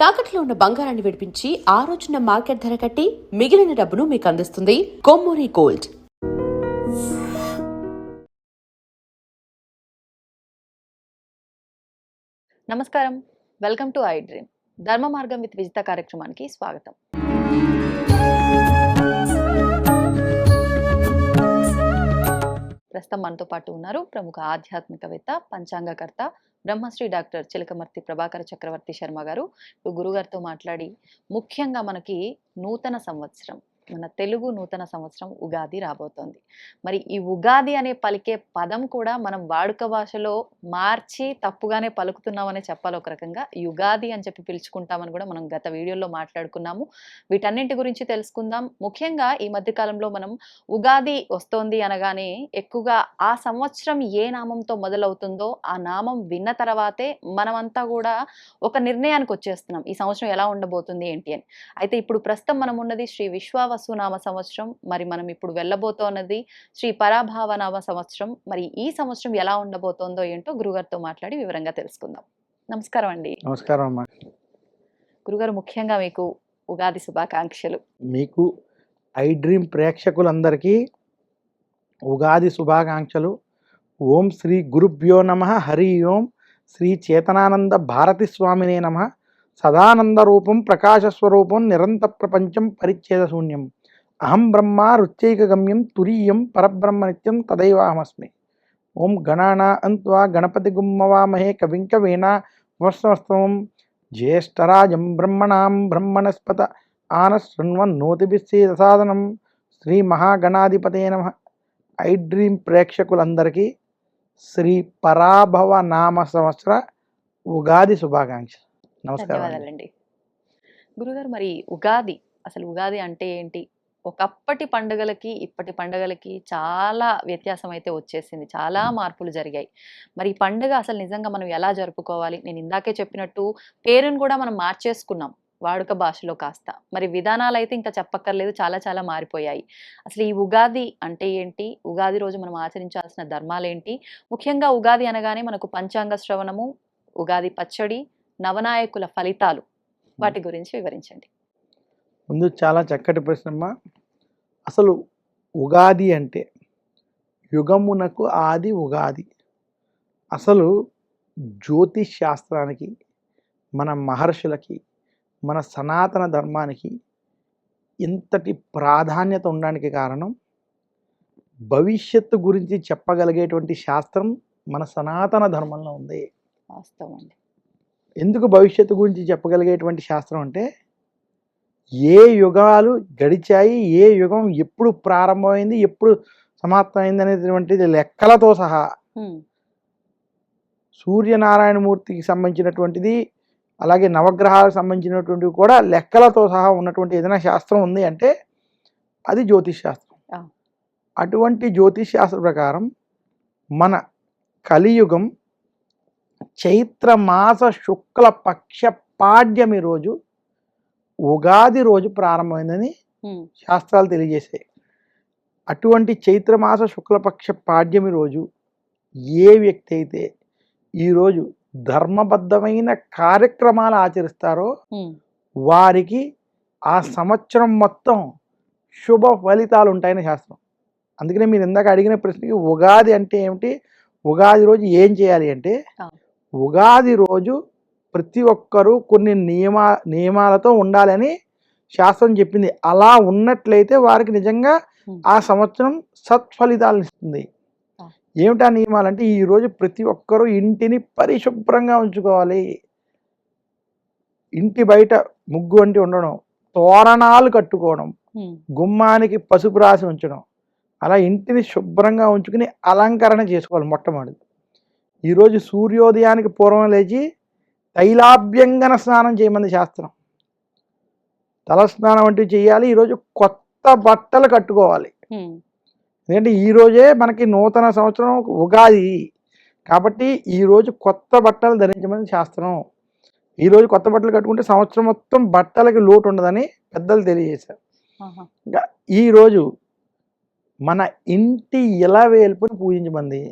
తాకట్లో ఉన్న బంగారాన్ని విడిపించి ఆ రోజున మార్కెట్ ధర కట్టి మిగిలిన డబ్బును మీకు అందిస్తుంది కొమ్మూరి గోల్డ్. నమస్కారం, వెల్కమ్ టు ఐ డ్రీమ్. ధర్మ మార్గం విత్ విజిత కార్యక్రమానికి స్వాగతం. ప్రస్తుతం మనతో పాటు ఉన్నారు ప్రముఖ ఆధ్యాత్మికవేత్త, పంచాంగకర్త, బ్రహ్మశ్రీ డాక్టర్ చిలకమర్తి ప్రభాకర చక్రవర్తి శర్మ గారు. ఇప్పుడు గురుగారితో మాట్లాడి ముఖ్యంగా మనకి నూతన సంవత్సరం, మన తెలుగు నూతన సంవత్సరం ఉగాది రాబోతోంది. మరి ఈ ఉగాది అనే పలికే పదం కూడా మనం వాడుక భాషలో మార్చి తప్పుగానే పలుకుతున్నామనే చెప్పాలి. ఒక రకంగా యుగాది అని చెప్పి పిలుచుకుంటామని కూడా మనం గత వీడియోలో మాట్లాడుకున్నాము. వీటన్నింటి గురించి తెలుసుకుందాం. ముఖ్యంగా ఈ మధ్యకాలంలో మనం ఉగాది వస్తోంది అనగానే ఎక్కువగా ఆ సంవత్సరం ఏ నామంతో మొదలవుతుందో ఆ నామం విన్న తర్వాతే మనమంతా కూడా ఒక నిర్ణయానికి వచ్చేస్తున్నాం, ఈ సంవత్సరం ఎలా ఉండబోతుంది ఏంటి అని. అయితే ఇప్పుడు ప్రస్తుతం మనం ఉన్నది శ్రీ విశ్వావసునామ సంవత్సరం. మరి మనం ఇప్పుడు వెళ్ళబోతున్నది శ్రీ పరాభావనామ సంవత్సరం. మరి ఈ సంవత్సరం ఎలా ఉండబోతోందో ఏంటో గురుగారితో మాట్లాడి వివరంగా తెలుసుకుందాం. నమస్కారం అండి. నమస్కారం అమ్మా. గురుగారు, ముఖ్యంగా మీకు ఉగాది శుభాకాంక్షలు. మీకు ఐ డ్రీమ్ ప్రేక్షకులందరికీ ఉగాది శుభాకాంక్షలు. ఓం శ్రీ గురుభ్యో నమః. హరి ఓం. శ్రీ చేతనానంద భారతి స్వామినే నమః. సదానంద రూపం ప్రకాశస్వరూపం నిరంత ప్రపంచం పరిచ్ఛేద శూన్యం. అహం బ్రహ్మ రుచైక గమ్యం తురీయం పరబ్రహ్మ నిత్యం తదైవాహమస్మి. ఓం గణానా అంత్వా గణపతి గుమ్మవామహే కవిం కవీనా వస్త్రవస్త్రం జ్యేష్ఠరాజం బ్రహ్మణాం బ్రహ్మణస్పత ఆనశృణ్వన్నోతిభిస్సేదసాదనం. శ్రీ మహాగణాధిపతే నమః. ఐ డ్రీమ్ ప్రేక్షకులందరికీ శ్రీ పరాభవ నామ సంవత్సర ఉగాది శుభాకాంక్షలు. నమస్కారం. ధన్యవాదాలండి. గురుగారు, మరి ఉగాది, అసలు ఉగాది అంటే ఏంటి? ఒకప్పటి పండుగలకి ఇప్పటి పండుగలకి చాలా వ్యత్యాసం అయితే వచ్చేసింది, చాలా మార్పులు జరిగాయి. మరి ఈ పండుగ అసలు నిజంగా మనం ఎలా జరుపుకోవాలి? నేను ఇందాకే చెప్పినట్టు పేరును కూడా మనం మార్చేసుకున్నాం వాడుక భాషలో కాస్త. మరి విధానాలు అయితే ఇంకా చెప్పక్కర్లేదు, చాలా చాలా మారిపోయాయి. అసలు ఈ ఉగాది అంటే ఏంటి? ఉగాది రోజు మనం ఆచరించాల్సిన ధర్మాలేంటి? ముఖ్యంగా ఉగాది అనగానే మనకు పంచాంగ శ్రవణము, ఉగాది పచ్చడి, నవనాయకుల ఫలితాలు, వాటి గురించి వివరించండి. ముందు చాలా చక్కటి ప్రశ్నమ్మ. అసలు ఉగాది అంటే యుగమునకు ఆది ఉగాది. అసలు జ్యోతిష్ శాస్త్రానికి, మన మహర్షులకి, మన సనాతన ధర్మానికి ఇంతటి ప్రాధాన్యత ఉండడానికి కారణం, భవిష్యత్తు గురించి చెప్పగలిగేటువంటి శాస్త్రం మన సనాతన ధర్మంలో ఉంది. వాస్తవం అండి. ఎందుకు భవిష్యత్తు గురించి చెప్పగలిగేటువంటి శాస్త్రం అంటే, ఏ యుగాలు గడిచాయి, ఏ యుగం ఎప్పుడు ప్రారంభమైంది, ఎప్పుడు సమాప్తమైంది అనేటువంటిది లెక్కలతో సహా, సూర్యనారాయణమూర్తికి సంబంధించినటువంటిది, అలాగే నవగ్రహాలకు సంబంధించినటువంటివి కూడా లెక్కలతో సహా ఉన్నటువంటి ఏదైనా శాస్త్రం ఉంది అంటే అది జ్యోతిష్ శాస్త్రం. అటువంటి జ్యోతిష్ శాస్త్ర ప్రకారం మన కలియుగం చైత్రమాస శుక్ల పక్ష పాడ్యమి రోజు, ఉగాది రోజు ప్రారంభమైందని శాస్త్రాలు తెలియజేశాయి. అటువంటి చైత్రమాస శుక్లపక్ష పాడ్యమి రోజు ఏ వ్యక్తి అయితే ఈరోజు ధర్మబద్ధమైన కార్యక్రమాలు ఆచరిస్తారో వారికి ఆ సంవత్సరం మొత్తం శుభ ఫలితాలు ఉంటాయని శాస్త్రం. అందుకనే మీరు ఇందాక అడిగిన ప్రశ్నకి ఉగాది అంటే ఏమిటి, ఉగాది రోజు ఏం చేయాలి అంటే, ఉగాది రోజు ప్రతి ఒక్కరూ కొన్ని నియమాలతో ఉండాలని శాస్త్రం చెప్పింది. అలా ఉన్నట్లయితే వారికి నిజంగా ఆ సంవత్సరం సత్ఫలితాలను ఇస్తుంది. ఏమిటా నియమాలంటే, ఈరోజు ప్రతి ఒక్కరూ ఇంటిని పరిశుభ్రంగా ఉంచుకోవాలి. ఇంటి బయట ముగ్గు వంటి ఉండడం, తోరణాలు కట్టుకోవడం, గుమ్మానికి పసుపు రాసి ఉంచడం, అలా ఇంటిని శుభ్రంగా ఉంచుకుని అలంకరణ చేసుకోవాలి. మొట్టమొదటి ఈరోజు సూర్యోదయానికి పూర్వం లేచి తైలాభ్యంగన స్నానం చేయమంది శాస్త్రం. తలస్నానం వంటివి చేయాలి. ఈరోజు కొత్త బట్టలు కట్టుకోవాలి. ఎందుకంటే ఈరోజే మనకి నూతన సంవత్సరం ఉగాది కాబట్టి ఈరోజు కొత్త బట్టలు ధరించమని శాస్త్రం. ఈరోజు కొత్త బట్టలు కట్టుకుంటే సంవత్సరం మొత్తం బట్టలకి లోటు ఉండదని పెద్దలు తెలియజేశారు. ఇంకా ఈరోజు మన ఇంటి ఇలవేల్పుని పూజించమంది.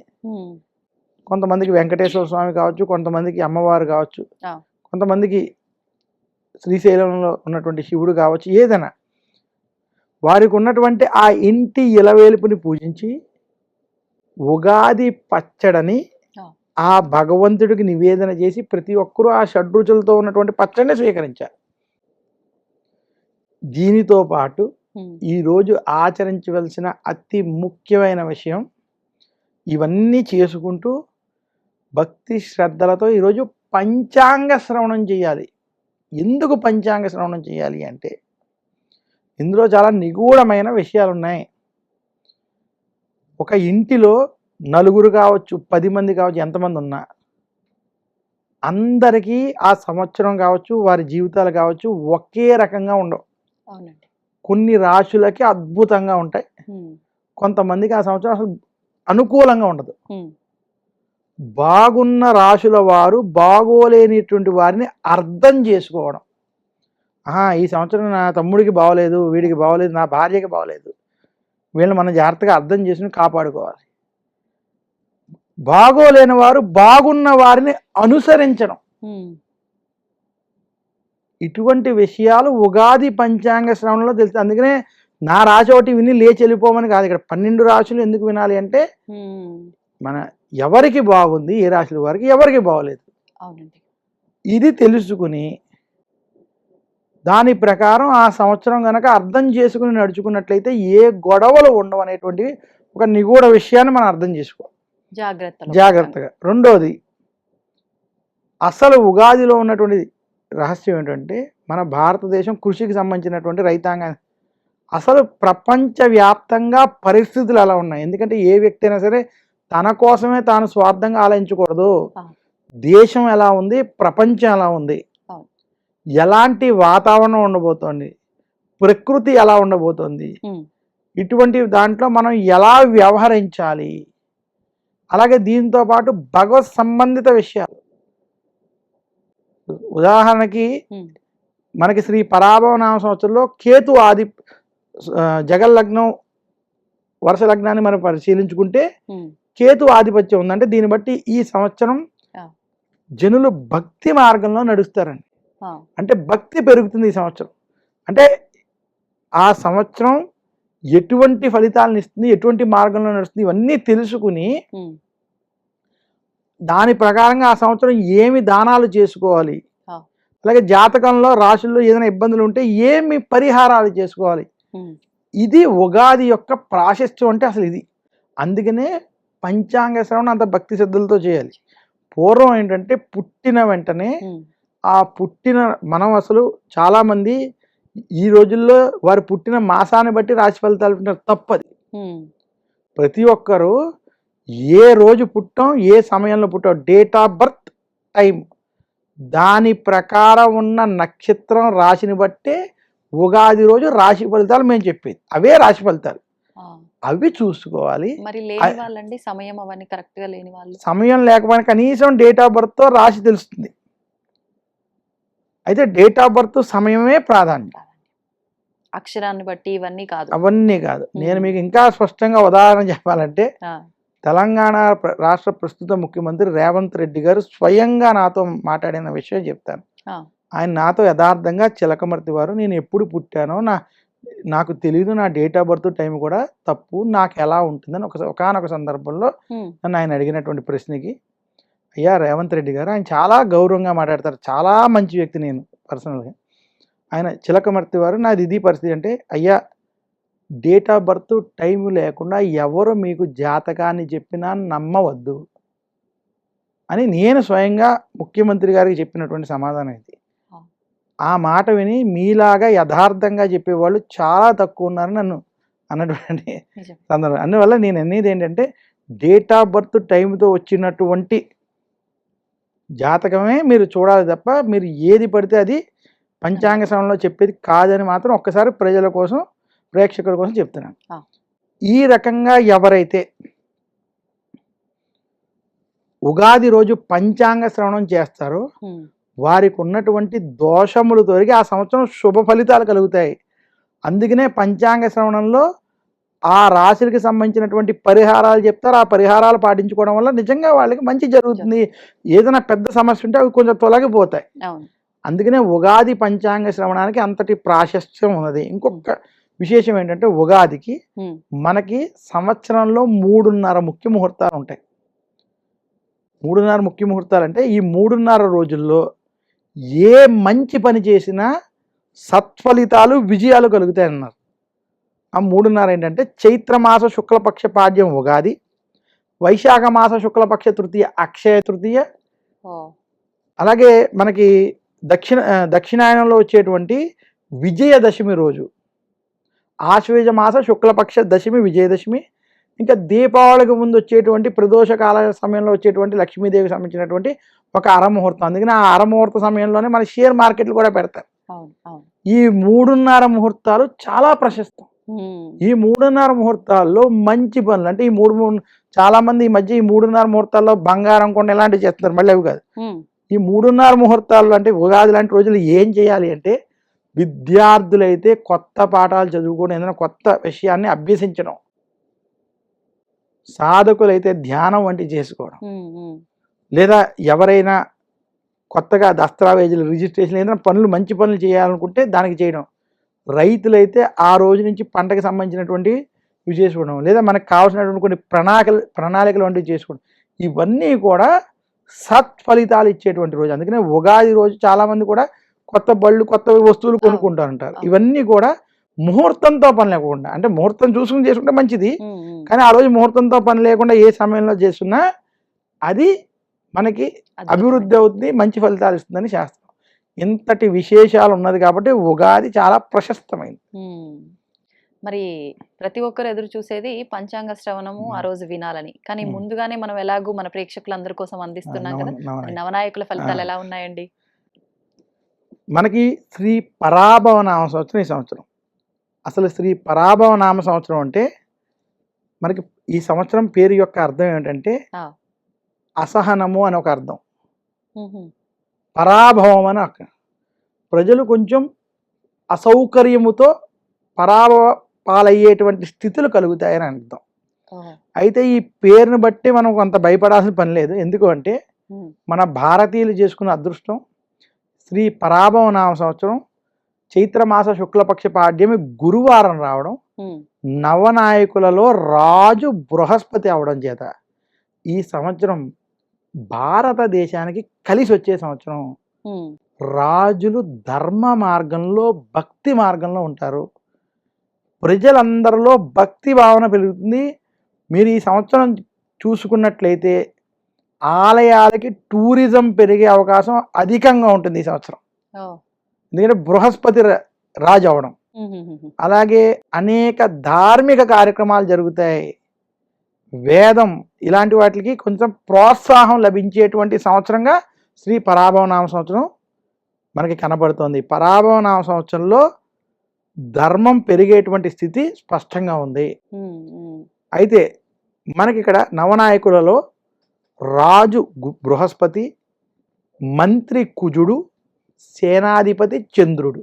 కొంతమందికి వెంకటేశ్వర స్వామి కావచ్చు, కొంతమందికి అమ్మవారు కావచ్చు, కొంతమందికి శ్రీశైలంలో ఉన్నటువంటి శివుడు కావచ్చు, ఏదైనా వారికి ఉన్నటువంటి ఆ ఇంటి ఇలవేలుపుని పూజించి ఉగాది పచ్చడిని ఆ భగవంతుడికి నివేదన చేసి ప్రతి ఒక్కరూ ఆ షడ్రుచులతో ఉన్నటువంటి పచ్చడిని స్వీకరించారు. దీనితో పాటు ఈరోజు ఆచరించవలసిన అతి ముఖ్యమైన విషయం, ఇవన్నీ చేసుకుంటూ భక్తి శ్రద్ధలతో ఈరోజు పంచాంగ శ్రవణం చేయాలి. ఎందుకు పంచాంగ శ్రవణం చేయాలి అంటే ఇందులో చాలా నిగూఢమైన విషయాలు ఉన్నాయి. ఒక ఇంటిలో నలుగురు కావచ్చు, 10 మంది కావచ్చు, ఎంతమంది ఉన్నా అందరికీ ఆ సంవత్సరం కావచ్చు, వారి జీవితాలు కావచ్చు ఒకే రకంగా ఉండవు. కొన్ని రాశులకి అద్భుతంగా ఉంటాయి, కొంతమందికి ఆ సంవత్సరం అసలు అనుకూలంగా ఉండదు. బాగున్న రాశుల వారు బాగోలేనిటువంటి వారిని అర్థం చేసుకోవడం. ఈ సంవత్సరం నా తమ్ముడికి బాగోలేదు, వీడికి బాగోలేదు, నా భార్యకి బాగోలేదు, వీళ్ళని మనం జాగ్రత్తగా అర్థం చేసుకుని కాపాడుకోవాలి. బాగోలేని వారు బాగున్న వారిని అనుసరించడం, ఇటువంటి విషయాలు ఉగాది పంచాంగ శ్రవణంలో తెలుస్తుంది. అందుకనే నా రాశి ఒకటి విని లేచి వెళ్ళిపోమని కాదు. ఇక్కడ 12 రాశులు ఎందుకు వినాలి అంటే మన ఎవరికి బాగుంది, ఏ రాశుల వారికి ఎవరికి బాగోలేదు, ఇది తెలుసుకుని దాని ప్రకారం ఆ సంవత్సరం కనుక అర్థం చేసుకుని నడుచుకున్నట్లయితే ఏ గొడవలు ఉండవు అనేటువంటి ఒక నిగూఢ విషయాన్ని మనం అర్థం చేసుకోవాలి జాగ్రత్తగా. రెండోది, అసలు ఉగాదిలో ఉన్నటువంటి రహస్యం ఏంటంటే మన భారతదేశం కృషికి సంబంధించినటువంటి రైతాంగాన్ని, అసలు ప్రపంచవ్యాప్తంగా పరిస్థితులు ఎలా ఉన్నాయి. ఎందుకంటే ఏ వ్యక్తి అయినా సరే తన కోసమే తాను స్వార్థంగా ఆలోచించకూడదు. దేశం ఎలా ఉంది, ప్రపంచం ఎలా ఉంది, ఎలాంటి వాతావరణం ఉండబోతోంది, ప్రకృతి ఎలా ఉండబోతోంది, ఇటువంటి దాంట్లో మనం ఎలా వ్యవహరించాలి, అలాగే దీంతో పాటు భగవత్ సంబంధిత విషయాలు. ఉదాహరణకి మనకి శ్రీ పరాభవ నామ సంవత్సరంలో కేతు ఆది జగల్లగ్నం వర్ష లగ్నాన్ని మనం పరిశీలించుకుంటే కేతు ఆధిపత్యం ఉందంటే దీన్ని బట్టి ఈ సంవత్సరం జనులు భక్తి మార్గంలో నడుస్తారండి. అంటే భక్తి పెరుగుతుంది ఈ సంవత్సరం. అంటే ఆ సంవత్సరం ఎటువంటి ఫలితాలను ఇస్తుంది, ఎటువంటి మార్గంలో నడుస్తుంది, ఇవన్నీ తెలుసుకుని దాని ప్రకారంగా ఆ సంవత్సరం ఏమి దానాలు చేసుకోవాలి, అలాగే జాతకంలో రాశుల్లో ఏదైనా ఇబ్బందులు ఉంటే ఏమి పరిహారాలు చేసుకోవాలి. ఇది ఉగాది యొక్క ప్రాశస్త్యం అంటే అసలు ఇది. అందుకనే పంచాంగ శ్రవణం అంత భక్తి శ్రద్ధలతో చేయాలి. పూర్వం ఏంటంటే పుట్టిన వెంటనే ఆ పుట్టిన మనం అసలు చాలామంది ఈ రోజుల్లో వారు పుట్టిన మాసాన్ని బట్టి రాశి ఫలితాలు తప్పది. ప్రతి ఒక్కరూ ఏ రోజు పుట్టాం, ఏ సమయంలో పుట్టాం, డేట్ ఆఫ్ బర్త్, టైం, దాని ప్రకారం ఉన్న నక్షత్రం రాశిని బట్టే ఉగాది రోజు రాశి ఫలితాలు మేము చెప్పేది. అవే రాశి ఫలితాలు, అవి చూసుకోవాలి. సమయం లేకపోయినా కనీసం డేట్ ఆఫ్ బర్త్ తో రాశి తెలుస్తుంది. అయితే డేట్ ఆఫ్ బర్త్ సమయమే ప్రాధాన్యం, అక్షరాన్ని బట్టి ఇవన్నీ కాదు, అవన్నీ కాదు. నేను మీకు ఇంకా స్పష్టంగా ఉదాహరణ చెప్పాలంటే తెలంగాణ రాష్ట్ర ప్రస్తుత ముఖ్యమంత్రి రేవంత్ రెడ్డి గారు స్వయంగా నాతో మాట్లాడిన విషయం చెప్తాను. ఆయన నాతో యథార్థంగా చిలకమర్తి వారు నేను ఎప్పుడు పుట్టానో నాకు తెలియదు, నా డేట్ ఆఫ్ బర్త్ టైం కూడా తప్పు, నాకు ఎలా ఉంటుందని ఒకనొక సందర్భంలో నన్ను ఆయన అడిగినటువంటి ప్రశ్నకి, అయ్యా రేవంత్ రెడ్డి గారు, ఆయన చాలా గౌరవంగా మాట్లాడతారు, చాలా మంచి వ్యక్తి, నేను పర్సనల్గా ఆయన చిలకమర్తి వారు నాది ఇది పరిస్థితి అంటే, అయ్యా డేట్ ఆఫ్ బర్త్ టైం లేకుండా ఎవరు మీకు జాతకాన్ని చెప్పినా నమ్మవద్దు అని నేను స్వయంగా ముఖ్యమంత్రి గారికి చెప్పినటువంటి సమాధానం ఇది. ఆ మాట విని మీలాగా యథార్థంగా చెప్పేవాళ్ళు చాలా తక్కువ ఉన్నారని నన్ను అన్నటువంటి సందర్భం. అందువల్ల నేను అనేది ఏంటంటే డేట్ ఆఫ్ బర్త్ టైంతో వచ్చినటువంటి జాతకమే మీరు చూడాలి తప్ప మీరు ఏది పడితే అది పంచాంగ శ్రవణంలో చెప్పేది కాదని మాత్రం ఒక్కసారి ప్రజల కోసం, ప్రేక్షకుల కోసం చెప్తున్నాను. ఈ రకంగా ఎవరైతే ఉగాది రోజు పంచాంగ శ్రవణం చేస్తారో వారికి ఉన్నటువంటి దోషములు తొలగి ఆ సంవత్సరం శుభ ఫలితాలు కలుగుతాయి. అందుకనే పంచాంగ శ్రవణంలో ఆ రాశులకి సంబంధించినటువంటి పరిహారాలు చెప్తారు. ఆ పరిహారాలు పాటించుకోవడం వల్ల నిజంగా వాళ్ళకి మంచి జరుగుతుంది. ఏదైనా పెద్ద సమస్య ఉంటే అవి కొంచెం తొలగిపోతాయి. అందుకనే ఉగాది పంచాంగ శ్రవణానికి అంతటి ప్రాశస్త్యం ఉన్నది. ఇంకొక విశేషం ఏంటంటే ఉగాదికి మనకి సంవత్సరంలో 3.5 ముఖ్య ముహూర్తాలు ఉంటాయి. 3.5 ముఖ్య ముహూర్తాలు అంటే ఈ 3.5 రోజుల్లో ఏ మంచి పని చేసినా సత్ఫలితాలు విజయాలు కలుగుతాయి అన్నారు. ఆ 3.5 ఏంటంటే చైత్రమాస శుక్లపక్ష పాడ్యం ఉగాది, వైశాఖ మాస శుక్లపక్ష తృతీయ అక్షయ తృతీయ, అలాగే మనకి దక్షిణాయనంలో వచ్చేటువంటి విజయదశమి రోజు, ఆశ్వేజ మాస శుక్లపక్ష దశమి విజయదశమి, ఇంకా దీపావళికి ముందు వచ్చేటువంటి ప్రదోషకాల సమయంలో వచ్చేటువంటి లక్ష్మీదేవికి సంబంధించినటువంటి ఒక అరముహూర్తం. అందుకని ఆ అరముహూర్త సమయంలోనే మన షేర్ మార్కెట్లు కూడా పెడతారు. ఈ 3.5 ముహూర్తాలు చాలా ప్రశస్తం. ఈ 3.5 ముహూర్తాల్లో మంచి పనులు అంటే చాలా మంది ఈ మధ్య ఈ 3.5 ముహూర్తాల్లో బంగారం కొండ ఇలాంటివి చేస్తున్నారు. మళ్ళీ అవి కాదు. ఈ 3.5 ముహూర్తాలు అంటే ఉగాది లాంటి రోజులు ఏం చేయాలి అంటే విద్యార్థులైతే కొత్త పాఠాలు చదువుకొని ఏదైనా కొత్త విషయాన్ని అభ్యసించడం, సాధకులైతే ధ్యానం వంటివి చేసుకోవడం, లేదా ఎవరైనా కొత్తగా దస్తావేజీలు రిజిస్ట్రేషన్ ఏదైనా పనులు మంచి పనులు చేయాలనుకుంటే దానికి చేయడం, రైతులైతే ఆ రోజు నుంచి పంటకు సంబంధించినటువంటి ఇవి చేసుకోవడం, లేదా మనకు కావాల్సినటువంటి కొన్ని ప్రణాళికలు వంటివి చేసుకోవడం, ఇవన్నీ కూడా సత్ఫలితాలు ఇచ్చేటువంటి రోజు. అందుకనే ఉగాది రోజు చాలామంది కూడా కొత్త బళ్ళు కొత్త వస్తువులు కొనుక్కుంటారంటారు. ఇవన్నీ కూడా ముహూర్తంతో పని లేకుండా, అంటే ముహూర్తం చూసుకుని చేసుకుంటే మంచిది, కానీ ఆ రోజు ముహూర్తంతో పని లేకుండా ఏ సమయంలో చేస్తున్నా అది మనకి అభివృద్ధి అవుతుంది, మంచి ఫలితాలు ఇస్తుందని శాస్త్రం. ఇంతటి విశేషాలు ఉన్నది కాబట్టి ఉగాది చాలా ప్రశస్తమైంది. మరి ప్రతి ఒక్కరు ఎదురు చూసేది పంచాంగ శ్రవణము ఆ రోజు వినాలని, కానీ ముందుగానే మనం ఎలాగూ మన ప్రేక్షకులందరి కోసం అందిస్తున్నాం కదా, నవనాయకుల ఫలితాలు ఎలా ఉన్నాయండి? మనకి శ్రీ పరాభవ నామ సంవత్సరం ఈ సంవత్సరం. అసలు శ్రీ పరాభవ నామ సంవత్సరం అంటే మనకి ఈ సంవత్సరం పేరు యొక్క అర్థం ఏమిటంటే అసహనము అని ఒక అర్థం, పరాభవం అని ఒక, ప్రజలు కొంచెం అసౌకర్యముతో పరాభవ పాలయ్యేటువంటి స్థితులు కలుగుతాయని అర్థం. అయితే ఈ పేరును బట్టి మనం కొంత భయపడాల్సిన పని లేదు. ఎందుకు అంటే మన భారతీయులు చేసుకున్న అదృష్టం శ్రీ పరాభవ నామ సంవత్సరం చైత్రమాస శుక్లపక్ష పాడ్యమి గురువారం రావడం, నవనాయకులలో రాజు బృహస్పతి అవడం చేత ఈ సంవత్సరం భారతదేశానికి కలిసి వచ్చే సంవత్సరం. రాజులు ధర్మ మార్గంలో భక్తి మార్గంలో ఉంటారు, ప్రజలందరిలో భక్తి భావన పెరుగుతుంది. మీరు ఈ సంవత్సరం చూసుకున్నట్లయితే ఆలయాలకి టూరిజం పెరిగే అవకాశం అధికంగా ఉంటుంది ఈ సంవత్సరం. ఎందుకంటే బృహస్పతి రాజు అవడం, అలాగే అనేక ధార్మిక కార్యక్రమాలు జరుగుతాయి, వేదం ఇలాంటి వాటికి కొంచెం ప్రోత్సాహం లభించేటువంటి సంవత్సరంగా శ్రీ పరాభవ నామ సంవత్సరం మనకి కనబడుతోంది. పరాభవ నామ సంవత్సరంలో ధర్మం పెరిగేటువంటి స్థితి స్పష్టంగా ఉంది. అయితే మనకి ఇక్కడ నవనాయకులలో రాజు బృహస్పతి, మంత్రి కుజుడు, సేనాధిపతి చంద్రుడు,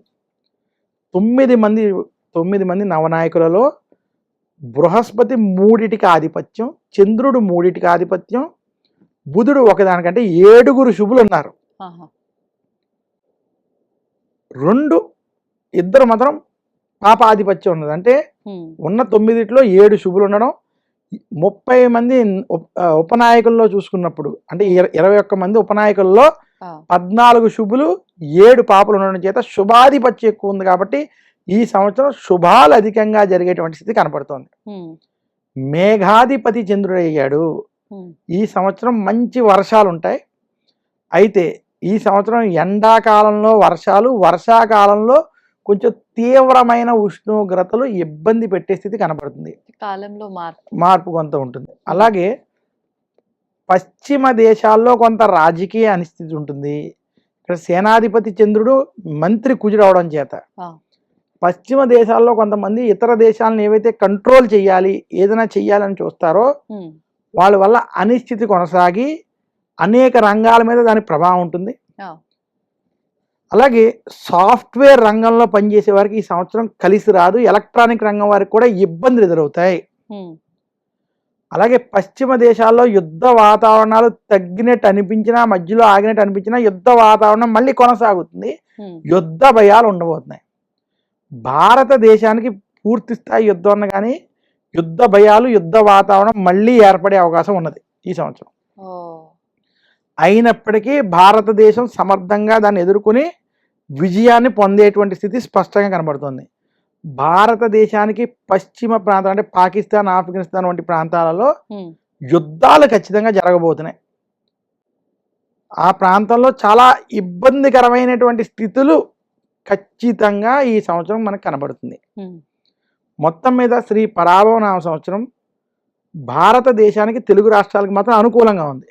9 మంది నవనాయకులలో బృహస్పతి 3టికి ఆధిపత్యం, చంద్రుడు 3టికి ఆధిపత్యం, బుధుడు ఒకదానికంటే 7 శుభులు ఉన్నారు. 2 మాత్రం పాపాధిపత్యం ఉన్నది. అంటే ఉన్న 9టిలో 7 శుభులు ఉండడం, 30 మంది ఉపనాయకుల్లో చూసుకున్నప్పుడు అంటే 21 మంది ఉపనాయకుల్లో 14 శుభులు 7 పాపలు ఉండడం చేత శుభాధిపత్యం ఎక్కువ ఉంది. కాబట్టి ఈ సంవత్సరం శుభాలు అధికంగా జరిగేటువంటి స్థితి కనపడుతోంది. మేఘాధిపతి చంద్రుడు అయ్యాడు. ఈ సంవత్సరం మంచి వర్షాలు ఉంటాయి. అయితే ఈ సంవత్సరం ఎండాకాలంలో వర్షాలు, వర్షాకాలంలో కొంచెం తీవ్రమైన ఉష్ణోగ్రతలు ఇబ్బంది పెట్టే స్థితి కనపడుతుంది. కాలంలో మార్పు కొంత ఉంటుంది. అలాగే పశ్చిమ దేశాల్లో కొంత రాజకీయ అనిస్థితి ఉంటుంది. ఇక్కడ సేనాధిపతి చంద్రుడు మంత్రి కుజుడు అవడం చేత పశ్చిమ దేశాల్లో కొంతమంది ఇతర దేశాలను ఏవైతే కంట్రోల్ చేయాలి, ఏదైనా చెయ్యాలని చూస్తారో వాళ్ళ వల్ల అనిశ్చితి కొనసాగి అనేక రంగాల మీద దాని ప్రభావం ఉంటుంది. అలాగే సాఫ్ట్వేర్ రంగంలో పనిచేసే వారికి ఈ సంవత్సరం కలిసి రాదు. ఎలక్ట్రానిక్ రంగం వారికి కూడా ఇబ్బందులు ఎదురవుతాయి. అలాగే పశ్చిమ దేశాల్లో యుద్ధ వాతావరణాలు తగ్గినట్టు అనిపించినా, మధ్యలో ఆగినట్టు అనిపించినా యుద్ధ వాతావరణం మళ్ళీ కొనసాగుతుంది. యుద్ధ భయాలు ఉండబోతున్నాయి. భారతదేశానికి పూర్తి స్థాయి యుద్ధం ఉన్న కానీ యుద్ధ భయాలు, యుద్ధ వాతావరణం మళ్ళీ ఏర్పడే అవకాశం ఉన్నది ఈ సంవత్సరం. అయినప్పటికీ భారతదేశం సమర్థంగా దాన్ని ఎదుర్కొని విజయాన్ని పొందేటువంటి స్థితి స్పష్టంగా కనబడుతుంది. భారతదేశానికి పశ్చిమ ప్రాంతం అంటే పాకిస్తాన్, ఆఫ్ఘనిస్తాన్ వంటి ప్రాంతాలలో యుద్ధాలు ఖచ్చితంగా జరగబోతున్నాయి. ఆ ప్రాంతంలో చాలా ఇబ్బందికరమైనటువంటి స్థితులు ఖచ్చితంగా ఈ సంవత్సరం మనకు కనబడుతుంది. మొత్తం మీద శ్రీ పరాభవనామ సంవత్సరం భారతదేశానికి, తెలుగు రాష్ట్రాలకు మాత్రం అనుకూలంగా ఉంది.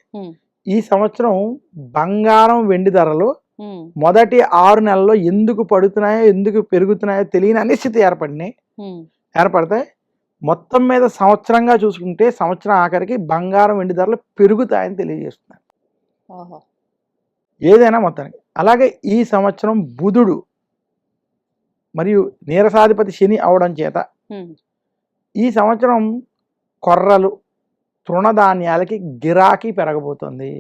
ఈ సంవత్సరం బంగారం, వెండి ధరలు మొదటి 6 నెలల్లో ఎందుకు పడుతున్నాయో, ఎందుకు పెరుగుతున్నాయో తెలియని అనిశ్చితి ఏర్పడతాయి. మొత్తం మీద సంవత్సరంగా చూసుకుంటే సంవత్సరం ఆఖరికి బంగారం, వెండి ధరలు పెరుగుతాయని తెలియజేస్తున్నాను ఏదైనా మొత్తానికి. అలాగే ఈ సంవత్సరం బుధుడు మరియు నీరసాధిపతి శని అవడం చేత ఈ సంవత్సరం కొర్రలు, తృణధాన్యాలకి గిరాకీ పెరగబోతుంది.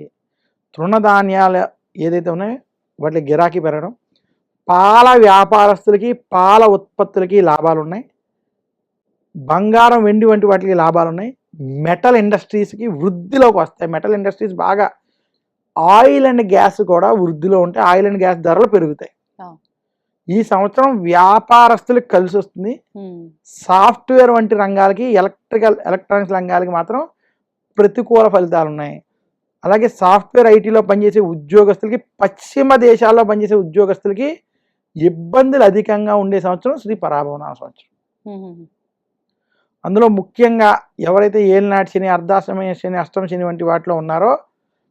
తృణధాన్యాలు ఏదైతే ఉన్నాయో వాటి గిరాకీ పెరగడం, పాల వ్యాపారస్తులకి, పాల ఉత్పత్తులకి లాభాలు ఉన్నాయి. బంగారం, వెండి వంటి వాటికి లాభాలు ఉన్నాయి. మెటల్ ఇండస్ట్రీస్కి వృద్ధిలోకి వస్తాయి. మెటల్ ఇండస్ట్రీస్ బాగా, ఆయిల్ అండ్ గ్యాస్ కూడా వృద్ధిలో ఉంటే ఆయిల్ అండ్ గ్యాస్ ధరలు పెరుగుతాయి. ఈ సంవత్సరం వ్యాపారస్తులకు కలిసి వస్తుంది. సాఫ్ట్వేర్ వంటి రంగాలకి, ఎలక్ట్రానిక్స్ రంగాలకి మాత్రం ప్రతికూల ఫలితాలు ఉన్నాయి. అలాగే సాఫ్ట్వేర్, ఐటీలో పనిచేసే ఉద్యోగస్తులకి, పశ్చిమ దేశాల్లో పనిచేసే ఉద్యోగస్తులకి ఇబ్బందులు అధికంగా ఉండే సంవత్సరం శ్రీ పరాభవనామ సంవత్సరం. అందులో ముఖ్యంగా ఎవరైతే ఏలినాటి శని, అర్ధాష్టమ శని, అష్టమ శని వంటి వాటిలో ఉన్నారో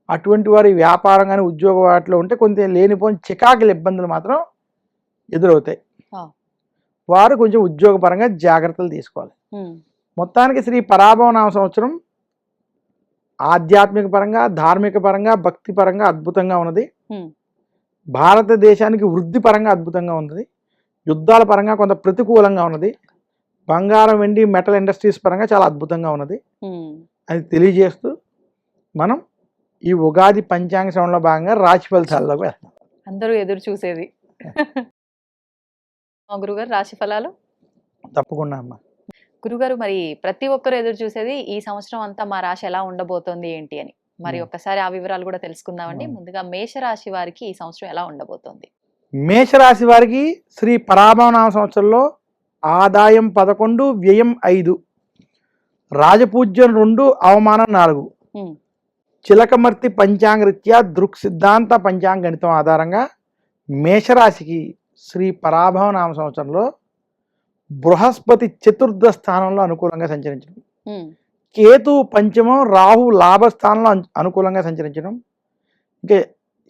అటువంటి వారి వ్యాపారం కానీ ఉద్యోగ వాటిలో ఉంటే కొంత లేనిపోని చికాకుల ఇబ్బందులు మాత్రం ఎదురవుతాయి. వారు కొంచెం ఉద్యోగపరంగా జాగ్రత్తలు తీసుకోవాలి. మొత్తానికి శ్రీ పరాభవనామ సంవత్సరం ఆధ్యాత్మిక పరంగా, ధార్మిక పరంగా, భక్తి పరంగా అద్భుతంగా ఉన్నది. భారతదేశానికి వృద్ధి పరంగా అద్భుతంగా ఉన్నది. యుద్ధాల పరంగా కొంత ప్రతికూలంగా ఉన్నది. బంగారం, వెండి, మెటల్ ఇండస్ట్రీస్ పరంగా చాలా అద్భుతంగా ఉన్నది. అది తెలియజేస్తూ మనం ఈ ఉగాది పంచాంగ శ్రవణలో భాగంగా రాశి ఫలితాల్లోకి వెళ్తాం. అందరూ ఎదురు చూసేది గురుగారు రాశి ఫలాలు. తప్పకుండా అమ్మా. గురుగారు, మరి ప్రతి ఒక్కరు ఎదురు చూసేది ఈ సంవత్సరం అంతా మా రాశి ఎలా ఉండబోతోంది ఏంటి అని. మరి ఒక్కసారి ఆ వివరాలు కూడా తెలుసుకుందామండి. ముందుగా మేషరాశి వారికి ఈ సంవత్సరం ఎలా ఉండబోతోంది? మేషరాశి వారికి శ్రీ పరాభవనామ సంవత్సరంలో ఆదాయం 11, వ్యయం 5, రాజపూజ్యం 2, అవమానం 4. చిలకమర్తి పంచాంగరీత్యా దృక్ సిద్ధాంత పంచాంగ గణితం ఆధారంగా మేషరాశికి శ్రీ పరాభవనామ సంవత్సరంలో బృహస్పతి చతుర్థ స్థానంలో అనుకూలంగా సంచరించడం, కేతు పంచమం, రాహు లాభస్థానంలో అనుకూలంగా సంచరించడం, ఇంకా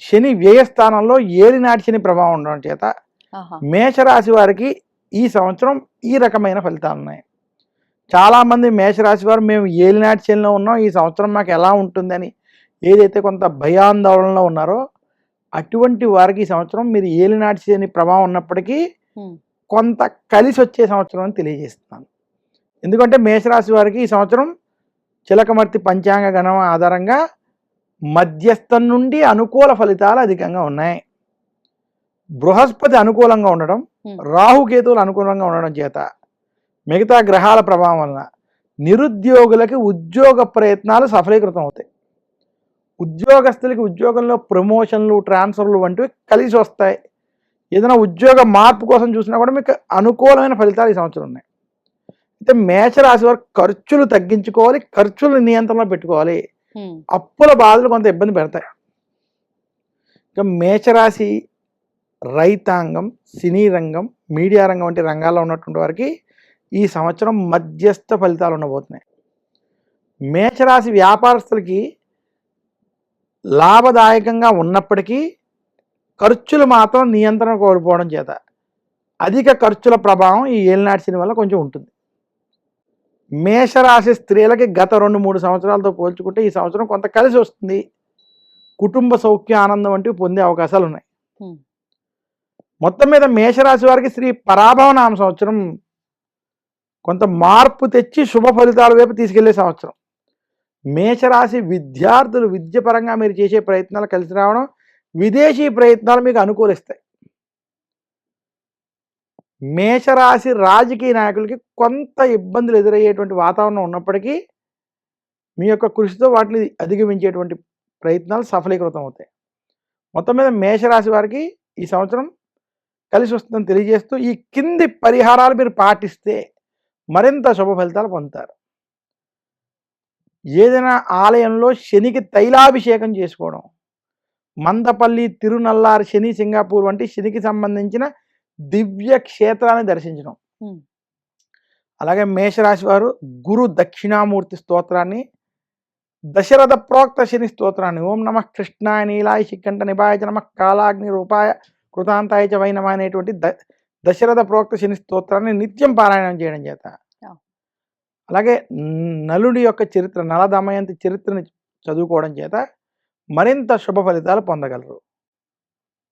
శని వ్యయస్థానంలో ఏలినాటి శని ప్రభావం ఉండడం చేత మేషరాశి వారికి ఈ సంవత్సరం ఈ రకమైన ఫలితాలు ఉన్నాయి. చాలామంది మేషరాశి వారు మేము ఏలినాటి శనిలో ఉన్నాం, ఈ సంవత్సరం మాకు ఎలా ఉంటుందని ఏదైతే కొంత భయాందోళనలో ఉన్నారో అటువంటి వారికి ఈ సంవత్సరం మీరు ఏలినాటి శని ప్రభావం ఉన్నప్పటికీ కొంత కలిసి వచ్చే సంవత్సరం అని తెలియజేస్తున్నాను. ఎందుకంటే మేషరాశి వారికి ఈ సంవత్సరం చిలకమర్తి పంచాంగ గణం ఆధారంగా మధ్యస్థం నుండి అనుకూల ఫలితాలు అధికంగా ఉన్నాయి. బృహస్పతి అనుకూలంగా ఉండడం, రాహుకేతువులు అనుకూలంగా ఉండడం చేత మిగతా గ్రహాల ప్రభావం వలన నిరుద్యోగులకి ఉద్యోగ ప్రయత్నాలు సఫలీకృతం అవుతాయి. ఉద్యోగస్తులకి ఉద్యోగంలో ప్రమోషన్లు, ట్రాన్స్ఫర్లు వంటివి కలిసి వస్తాయి. ఏదైనా ఉద్యోగ మార్పు కోసం చూసినా కూడా మీకు అనుకూలమైన ఫలితాలు ఈ సంవత్సరం ఉన్నాయి. అయితే మేషరాశి వారు ఖర్చులు తగ్గించుకోవాలి, ఖర్చులు నియంత్రణలో పెట్టుకోవాలి. అప్పుల బాధలు కొంత ఇబ్బంది పెడతాయి. ఇక మేషరాశి రైతాంగం, సినీ రంగం, మీడియా రంగం వంటి రంగాల్లో ఉన్నటువంటి వారికి ఈ సంవత్సరం మధ్యస్థ ఫలితాలు ఉండబోతున్నాయి. మేషరాశి వ్యాపారస్తులకి లాభదాయకంగా ఉన్నప్పటికీ ఖర్చులు మాత్రం నియంత్రణ కోల్పోవడం చేత అధిక ఖర్చుల ప్రభావం ఈ ఏలినాటి శని వల్ల కొంచెం ఉంటుంది. మేషరాశి స్త్రీలకి గత 2-3 సంవత్సరాలతో పోల్చుకుంటే ఈ సంవత్సరం కొంత కలిసి వస్తుంది. కుటుంబ సౌఖ్య, ఆనందం వంటివి పొందే అవకాశాలు ఉన్నాయి. మొత్తం మీద మేషరాశి వారికి శ్రీ పరాభవనామ సంవత్సరం కొంత మార్పు తెచ్చి శుభ ఫలితాల వైపు తీసుకెళ్లే సంవత్సరం. మేషరాశి విద్యార్థులు విద్య పరంగా మీరు చేసే ప్రయత్నాలు కలిసి రావడం, విదేశీ ప్రయత్నాలు మీకు అనుకూలిస్తాయి. మేషరాశి రాజకీయ నాయకులకి కొంత ఇబ్బందులు ఎదురయ్యేటువంటి వాతావరణం ఉన్నప్పటికీ మీ యొక్క కృషితో వాటిని అధిగమించేటువంటి ప్రయత్నాలు సఫలీకృతం అవుతాయి. మొత్తం మీద మేషరాశి వారికి ఈ సంవత్సరం కలిసి వస్తుందని తెలియజేస్తూ ఈ కింది పరిహారాలు మీరు పాటిస్తే మరింత శుభ ఫలితాలు పొందుతారు. ఏదైనా ఆలయంలో శనికి తైలాభిషేకం చేసుకోవడం, మందపల్లి, తిరునల్లారు, శని సింగాపూర్ వంటి శనికి సంబంధించిన దివ్య క్షేత్రాన్ని దర్శించడం. అలాగే మేషరాశి వారు గురు దక్షిణామూర్తి స్తోత్రాన్ని, దశరథ ప్రోక్త శని స్తోత్రాన్ని, ఓం నమః కృష్ణాయ నీలాయ శిఖంఠ నిభాయ చ నమః కాలాగ్ని రూపాయ కృతాంతాయ చ వై నమః అనేటువంటి దశరథ ప్రోక్త శని స్తోత్రాన్ని నిత్యం పారాయణం చేయడం చేత, అలాగే నలుడి యొక్క చరిత్ర, నల దమయంతి చరిత్రని చదువుకోవడం చేత మరింత శుభ ఫలితాలు పొందగలరు.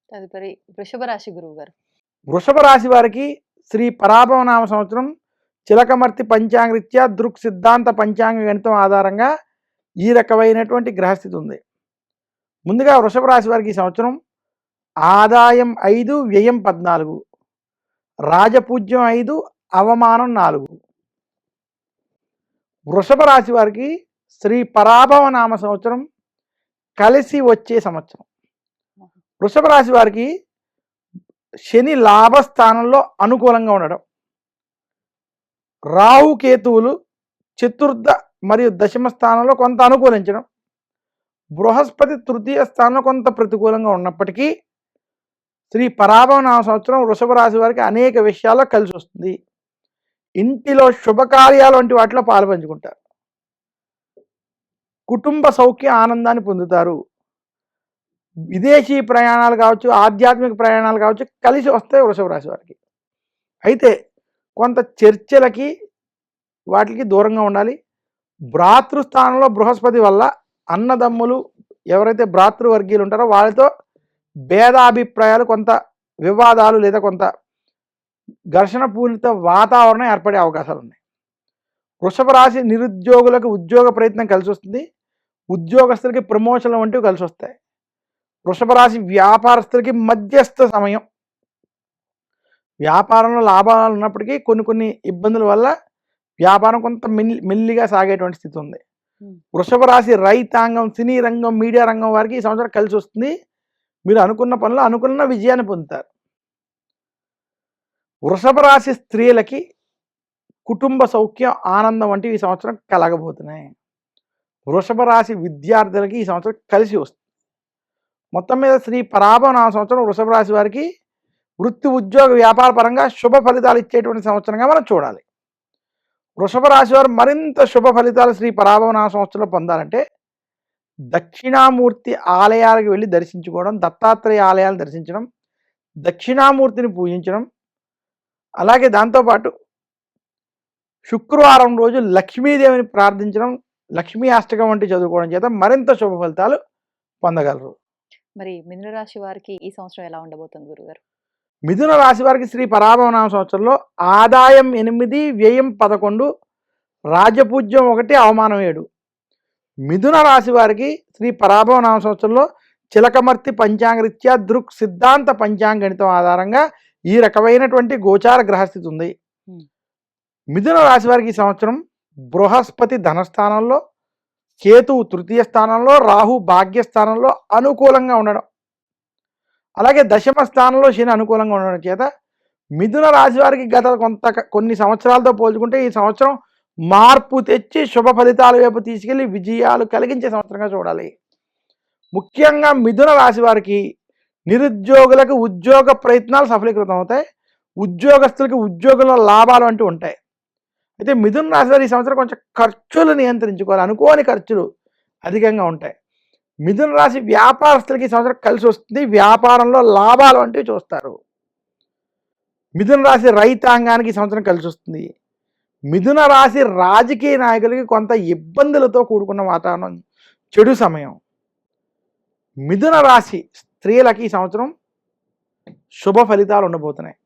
తదుపరి వృషభ రాశి గురువు గారు. వృషభ రాశి వారికి శ్రీ పరాభవనామ సంవత్సరం చిలకమర్తి పంచాంగరీత్యా దృక్ సిద్ధాంత పంచాంగ గణితం ఆధారంగా ఈ రకమైనటువంటి గ్రహస్థితి ఉంది. ముందుగా వృషభ రాశి వారికి ఈ సంవత్సరం ఆదాయం 5, వ్యయం 14, రాజపూజ్యం 5, అవమానం 4. వృషభ రాశి వారికి శ్రీ పరాభవనామ సంవత్సరం కలిసి వచ్చే సంవత్సరం. వృషభ రాశి వారికి శని లాభస్థానంలో అనుకూలంగా ఉండడం, రాహుకేతువులు చతుర్థ మరియు దశమ స్థానంలో కొంత అనుకూలించడం, బృహస్పతి తృతీయ స్థానంలో కొంత ప్రతికూలంగా ఉన్నప్పటికీ శ్రీ పరాభవనామ సంవత్సరం వృషభ రాశి వారికి అనేక విషయాల్లో కలిసి వస్తుంది. ఇంటిలో శుభకార్యాలు వంటి వాటిలో పాల్పంచుకుంటారు, కుటుంబ సౌఖ్య ఆనందాన్ని పొందుతారు, విదేశీ ప్రయాణాలు కావచ్చు, ఆధ్యాత్మిక ప్రయాణాలు కావచ్చు కలిసి వస్తాయి వృషభ రాశి వారికి. అయితే కొంత చర్చలకి వాటికి దూరంగా ఉండాలి. భ్రాతృస్థానంలో బృహస్పతి వల్ల అన్నదమ్ములు ఎవరైతే భ్రాతృవర్గీయులు ఉంటారో వాళ్ళతో భేదాభిప్రాయాలు, కొంత వివాదాలు లేదా కొంత ఘర్షణ పూరిత వాతావరణం ఏర్పడే అవకాశాలు ఉన్నాయి. వృషభ రాశి నిరుద్యోగులకు ఉద్యోగ ప్రయత్నం కలిసి వస్తుంది, ఉద్యోగస్తులకి ప్రమోషన్లు వంటివి కలిసి వస్తాయి. వృషభ రాశి వ్యాపారస్తులకి మధ్యస్థ సమయం, వ్యాపారంలో లాభాలు ఉన్నప్పటికీ కొన్ని ఇబ్బందుల వల్ల వ్యాపారం కొంత మెల్లిగా సాగేటువంటి స్థితి ఉంది. వృషభ రాశి రైతాంగం, సినీ రంగం, మీడియా రంగం వారికి ఈ సంవత్సరం కలిసి వస్తుంది. మీరు అనుకున్న పనులు అనుకున్న విజయాన్ని పొందుతారు. వృషభ రాశి స్త్రీలకి కుటుంబ సౌఖ్యం, ఆనందం వంటివి ఈ సంవత్సరం కలగబోతున్నాయి. వృషభ రాశి విద్యార్థులకి ఈ సంవత్సరం కలిసి వస్తుంది. మొత్తం మీద శ్రీ పరాభవనామ సంవత్సరం వృషభ రాశి వారికి వృత్తి, ఉద్యోగ, వ్యాపార పరంగా శుభ ఫలితాలు ఇచ్చేటువంటి సంవత్సరంగా మనం చూడాలి. వృషభ రాశి వారు మరింత శుభ ఫలితాలు శ్రీ పరాభవనామ సంవత్సరంలో పొందాలంటే దక్షిణామూర్తి ఆలయాలకు వెళ్ళి దర్శించుకోవడం, దత్తాత్రేయ ఆలయాలను దర్శించడం, దక్షిణామూర్తిని పూజించడం, అలాగే దాంతోపాటు శుక్రవారం రోజు లక్ష్మీదేవిని ప్రార్థించడం, లక్ష్మీ అష్టకం వంటి చదువుకోవడం చేత మరింత శుభ ఫలితాలు పొందగలరు. మరి మిథున రాశి వారికి ఈ సంవత్సరం ఎలా ఉండబోతుంది గురుగారు? మిథున రాశి వారికి శ్రీ పరాభవనామ సంవత్సరంలో ఆదాయం 8, వ్యయం 11, రాజపూజ్యం 1, అవమానం 7. మిథున రాశి వారికి శ్రీ పరాభవనామ సంవత్సరంలో చిలకమర్తి పంచాంగరీత్యా దృక్ సిద్ధాంత పంచాంగ గణితం ఆధారంగా ఈ రకమైనటువంటి గోచార గ్రహస్థితి ఉంది. మిథున రాశి వారికి ఈ సంవత్సరం బృహస్పతి ధనస్థానంలో, కేతువు తృతీయ స్థానంలో, రాహు భాగ్యస్థానంలో అనుకూలంగా ఉండడం, అలాగే దశమ స్థానంలో శని అనుకూలంగా ఉండడం చేత మిథున రాశి వారికి గత కొన్ని సంవత్సరాలతో పోల్చుకుంటే ఈ సంవత్సరం మార్పు తెచ్చి శుభ ఫలితాల వైపు తీసుకెళ్లి విజయాలు కలిగించే సంవత్సరంగా చూడాలి. ముఖ్యంగా మిథున రాశి వారికి నిరుద్యోగులకు ఉద్యోగ ప్రయత్నాలు సఫలీకృతం అవుతాయి, ఉద్యోగస్తులకి ఉద్యోగంలో లాభాలు అంటూ ఉంటాయి. అయితే మిథున రాశి వారు ఈ సంవత్సరం కొంచెం ఖర్చులు నియంత్రించుకోవాలి, అనుకోని ఖర్చులు అధికంగా ఉంటాయి. మిథున రాశి వ్యాపారస్తులకి ఈ సంవత్సరం కలిసి వస్తుంది, వ్యాపారంలో లాభాలు వంటివి చూస్తారు. మిథున రాశి రైతాంగానికి ఈ సంవత్సరం కలిసి వస్తుంది. మిథున రాశి రాజకీయ నాయకులకి కొంత ఇబ్బందులతో కూడుకున్న వాతావరణం, చెడు సమయం. మిథున రాశి స్త్రీలకి ఈ సంవత్సరం శుభ ఫలితాలు ఉండబోతున్నాయి,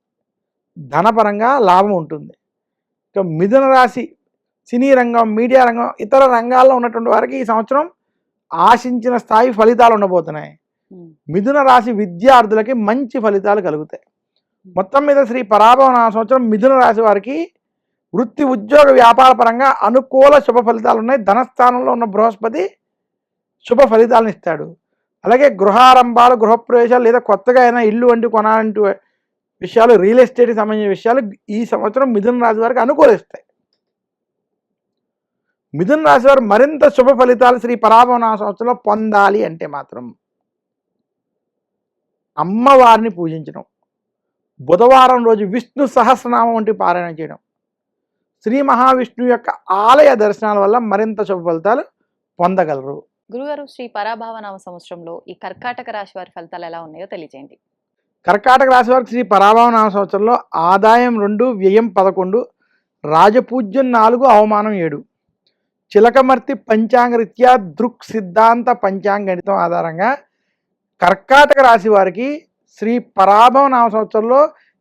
ధనపరంగా లాభం ఉంటుంది. ఇక మిథున రాశి సినీ రంగం, మీడియా రంగం, ఇతర రంగాల్లో ఉన్నటువంటి వారికి ఈ సంవత్సరం ఆశించిన స్థాయి ఫలితాలు ఉండబోతున్నాయి. మిథున రాశి విద్యార్థులకి మంచి ఫలితాలు కలుగుతాయి. మొత్తం మీద శ్రీ పరాభవ నామ సంవత్సరం మిథున రాశి వారికి వృత్తి, ఉద్యోగ, వ్యాపార పరంగా అనుకూల శుభ ఫలితాలు ఉన్నాయి. ధనస్థానంలో ఉన్న బృహస్పతి శుభ ఫలితాలను ఇస్తాడు. అలాగే గృహారంభాలు, గృహప్రవేశాలు లేదా కొత్తగా అయినా ఇల్లు వంటి కొనాలంటి విషయాలు, రియల్ ఎస్టేట్కి సంబంధించిన విషయాలు ఈ సంవత్సరం మిథున రాశి వారికి అనుకూలిస్తాయి. మిథున రాశి వారు మరింత శుభ ఫలితాలు శ్రీ పరాభవ నామ సంవత్సరంలో పొందాలి అంటే మాత్రం అమ్మవారిని పూజించడం, బుధవారం రోజు విష్ణు సహస్రనామం వంటి పారాయణం చేయడం, శ్రీ మహావిష్ణువు యొక్క ఆలయ దర్శనాల వల్ల మరింత శుభ ఫలితాలు పొందగలరు. గురుగారు, శ్రీ పరాభవ నామ సంవత్సరంలో ఈ కర్కాటక రాశి వారి ఫలితాలు ఎలా ఉన్నాయో తెలియజేయండి. కర్కాటక రాశి వారికి శ్రీ పరాభవ నామ సంవత్సరంలో ఆదాయం 2, వ్యయం 11, రాజపూజ్యం 4, అవమానం 7. చిలకమర్తి పంచాంగరీత్యా దృక్ సిద్ధాంత పంచాంగణితం ఆధారంగా కర్కాటక రాశి వారికి శ్రీ పరాభవ నామ సంవత్సరంలో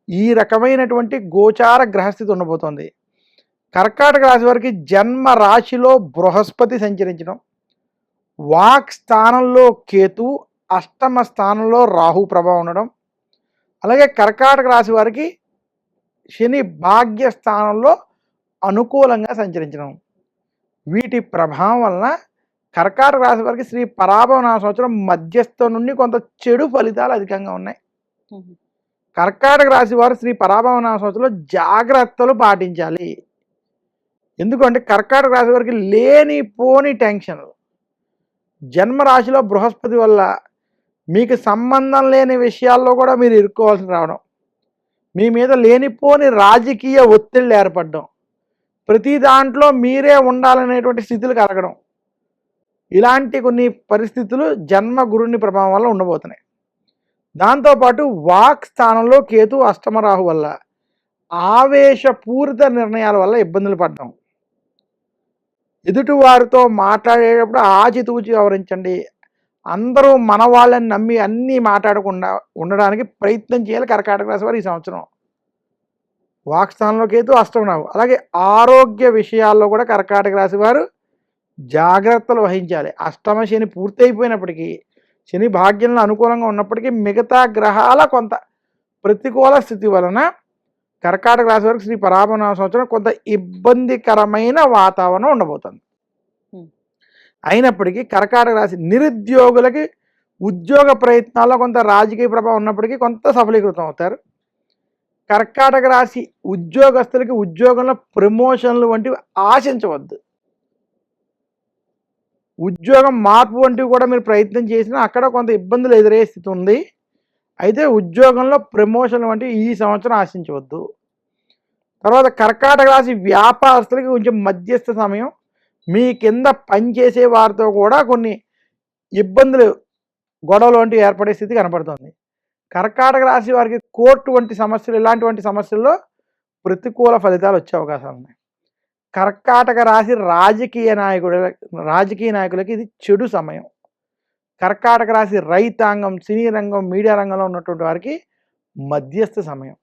ఈ రకమైనటువంటి గోచార గ్రహస్థితి ఉండబోతోంది. కర్కాటక రాశి వారికి జన్మ రాశిలో బృహస్పతి సంచరించడం, వాక్ స్థానంలో కేతు, అష్టమ స్థానంలో రాహు ప్రభావం ఉండడం, అలాగే కర్కాటక రాశి వారికి శని భాగ్య స్థానంలో అనుకూలంగా సంచరించడం, వీటి ప్రభావం వలన కర్కాటక రాశి వారికి శ్రీ పరాభవ నామ సంవత్సరం మధ్యస్థం నుండి కొంత చెడు ఫలితాలు అధికంగా ఉన్నాయి. కర్కాటక రాశి వారు శ్రీ పరాభవ నామ సంవత్సరంలో జాగ్రత్తలు పాటించాలి. ఎందుకంటే కర్కాటక రాశి వారికి లేనిపోని టెన్షన్లు, జన్మరాశిలో బృహస్పతి వల్ల మీకు సంబంధం లేని విషయాల్లో కూడా మీరు ఇరుక్కోవాల్సి రావడం, మీ మీద లేనిపోని రాజకీయ ఒత్తిళ్ళు ఏర్పడడం, ప్రతి దాంట్లో మీరే ఉండాలనేటువంటి స్థితులు కలగడం, ఇలాంటి కొన్ని పరిస్థితులు జన్మ గురుని ప్రభావం వల్ల ఉండబోతున్నాయి. దాంతోపాటు వాక్ స్థానంలో కేతు, అష్టమ రాహు వల్ల ఆవేశపూరిత నిర్ణయాల వల్ల ఇబ్బందులు పడడం, ఎదుటి వారితో మాట్లాడేటప్పుడు ఆచితూచి వ్యవహరించండి. అందరూ మన వాళ్ళని నమ్మి అన్నీ మాట్లాడకుండా ఉండడానికి ప్రయత్నం చేయాలి కర్కాటక రాశి వారు ఈ సంవత్సరం. వాక్స్థానంలో కేతు, అష్టమ రాహు. అలాగే ఆరోగ్య విషయాల్లో కూడా కర్కాటక రాశి వారు జాగ్రత్తలు వహించాలి. అష్టమ శని పూర్తయిపోయినప్పటికీ, శని భాగ్యంలో అనుకూలంగా ఉన్నప్పటికీ మిగతా గ్రహాల కొంత ప్రతికూల స్థితి వలన కర్కాటక రాశి వారికి శ్రీ పరాభవ నామ సంవత్సరం కొంత ఇబ్బందికరమైన వాతావరణం ఉండబోతుంది. అయినప్పటికీ కర్కాటక రాశి నిరుద్యోగులకి ఉద్యోగ ప్రయత్నాల్లో కొంత రాజకీయ ప్రభావం ఉన్నప్పటికీ కొంత సఫలీకృతం అవుతారు. కర్కాటక రాశి ఉద్యోగస్తులకి ఉద్యోగంలో ప్రమోషన్లు వంటివి ఆశించవద్దు. ఉద్యోగం మార్పు వంటివి కూడా మీరు ప్రయత్నం చేసినా అక్కడ కొంత ఇబ్బందులు ఎదురయ్యే స్థితి ఉంది. అయితే ఉద్యోగంలో ప్రమోషన్ వంటివి ఈ సంవత్సరం ఆశించవద్దు. తర్వాత కర్కాటక రాశి వ్యాపారస్తులకి కొంచెం మధ్యస్థ సమయం, మీ కింద పనిచేసే వారితో కూడా కొన్ని ఇబ్బందులు, గొడవలు వంటివి ఏర్పడే స్థితి కనపడుతుంది. కర్కాటక రాశి వారికి కోర్టు వంటి సమస్యలు, ఇలాంటి సమస్యల్లో ప్రతికూల ఫలితాలు వచ్చే అవకాశాలు ఉన్నాయి. కర్కాటక రాశి రాజకీయ నాయకులకి ఇది చెడు సమయం. కర్కాటక రాశి రైతాంగం, సినీ రంగం, మీడియా రంగంలో ఉన్నటువంటి వారికి మధ్యస్థ సమయం.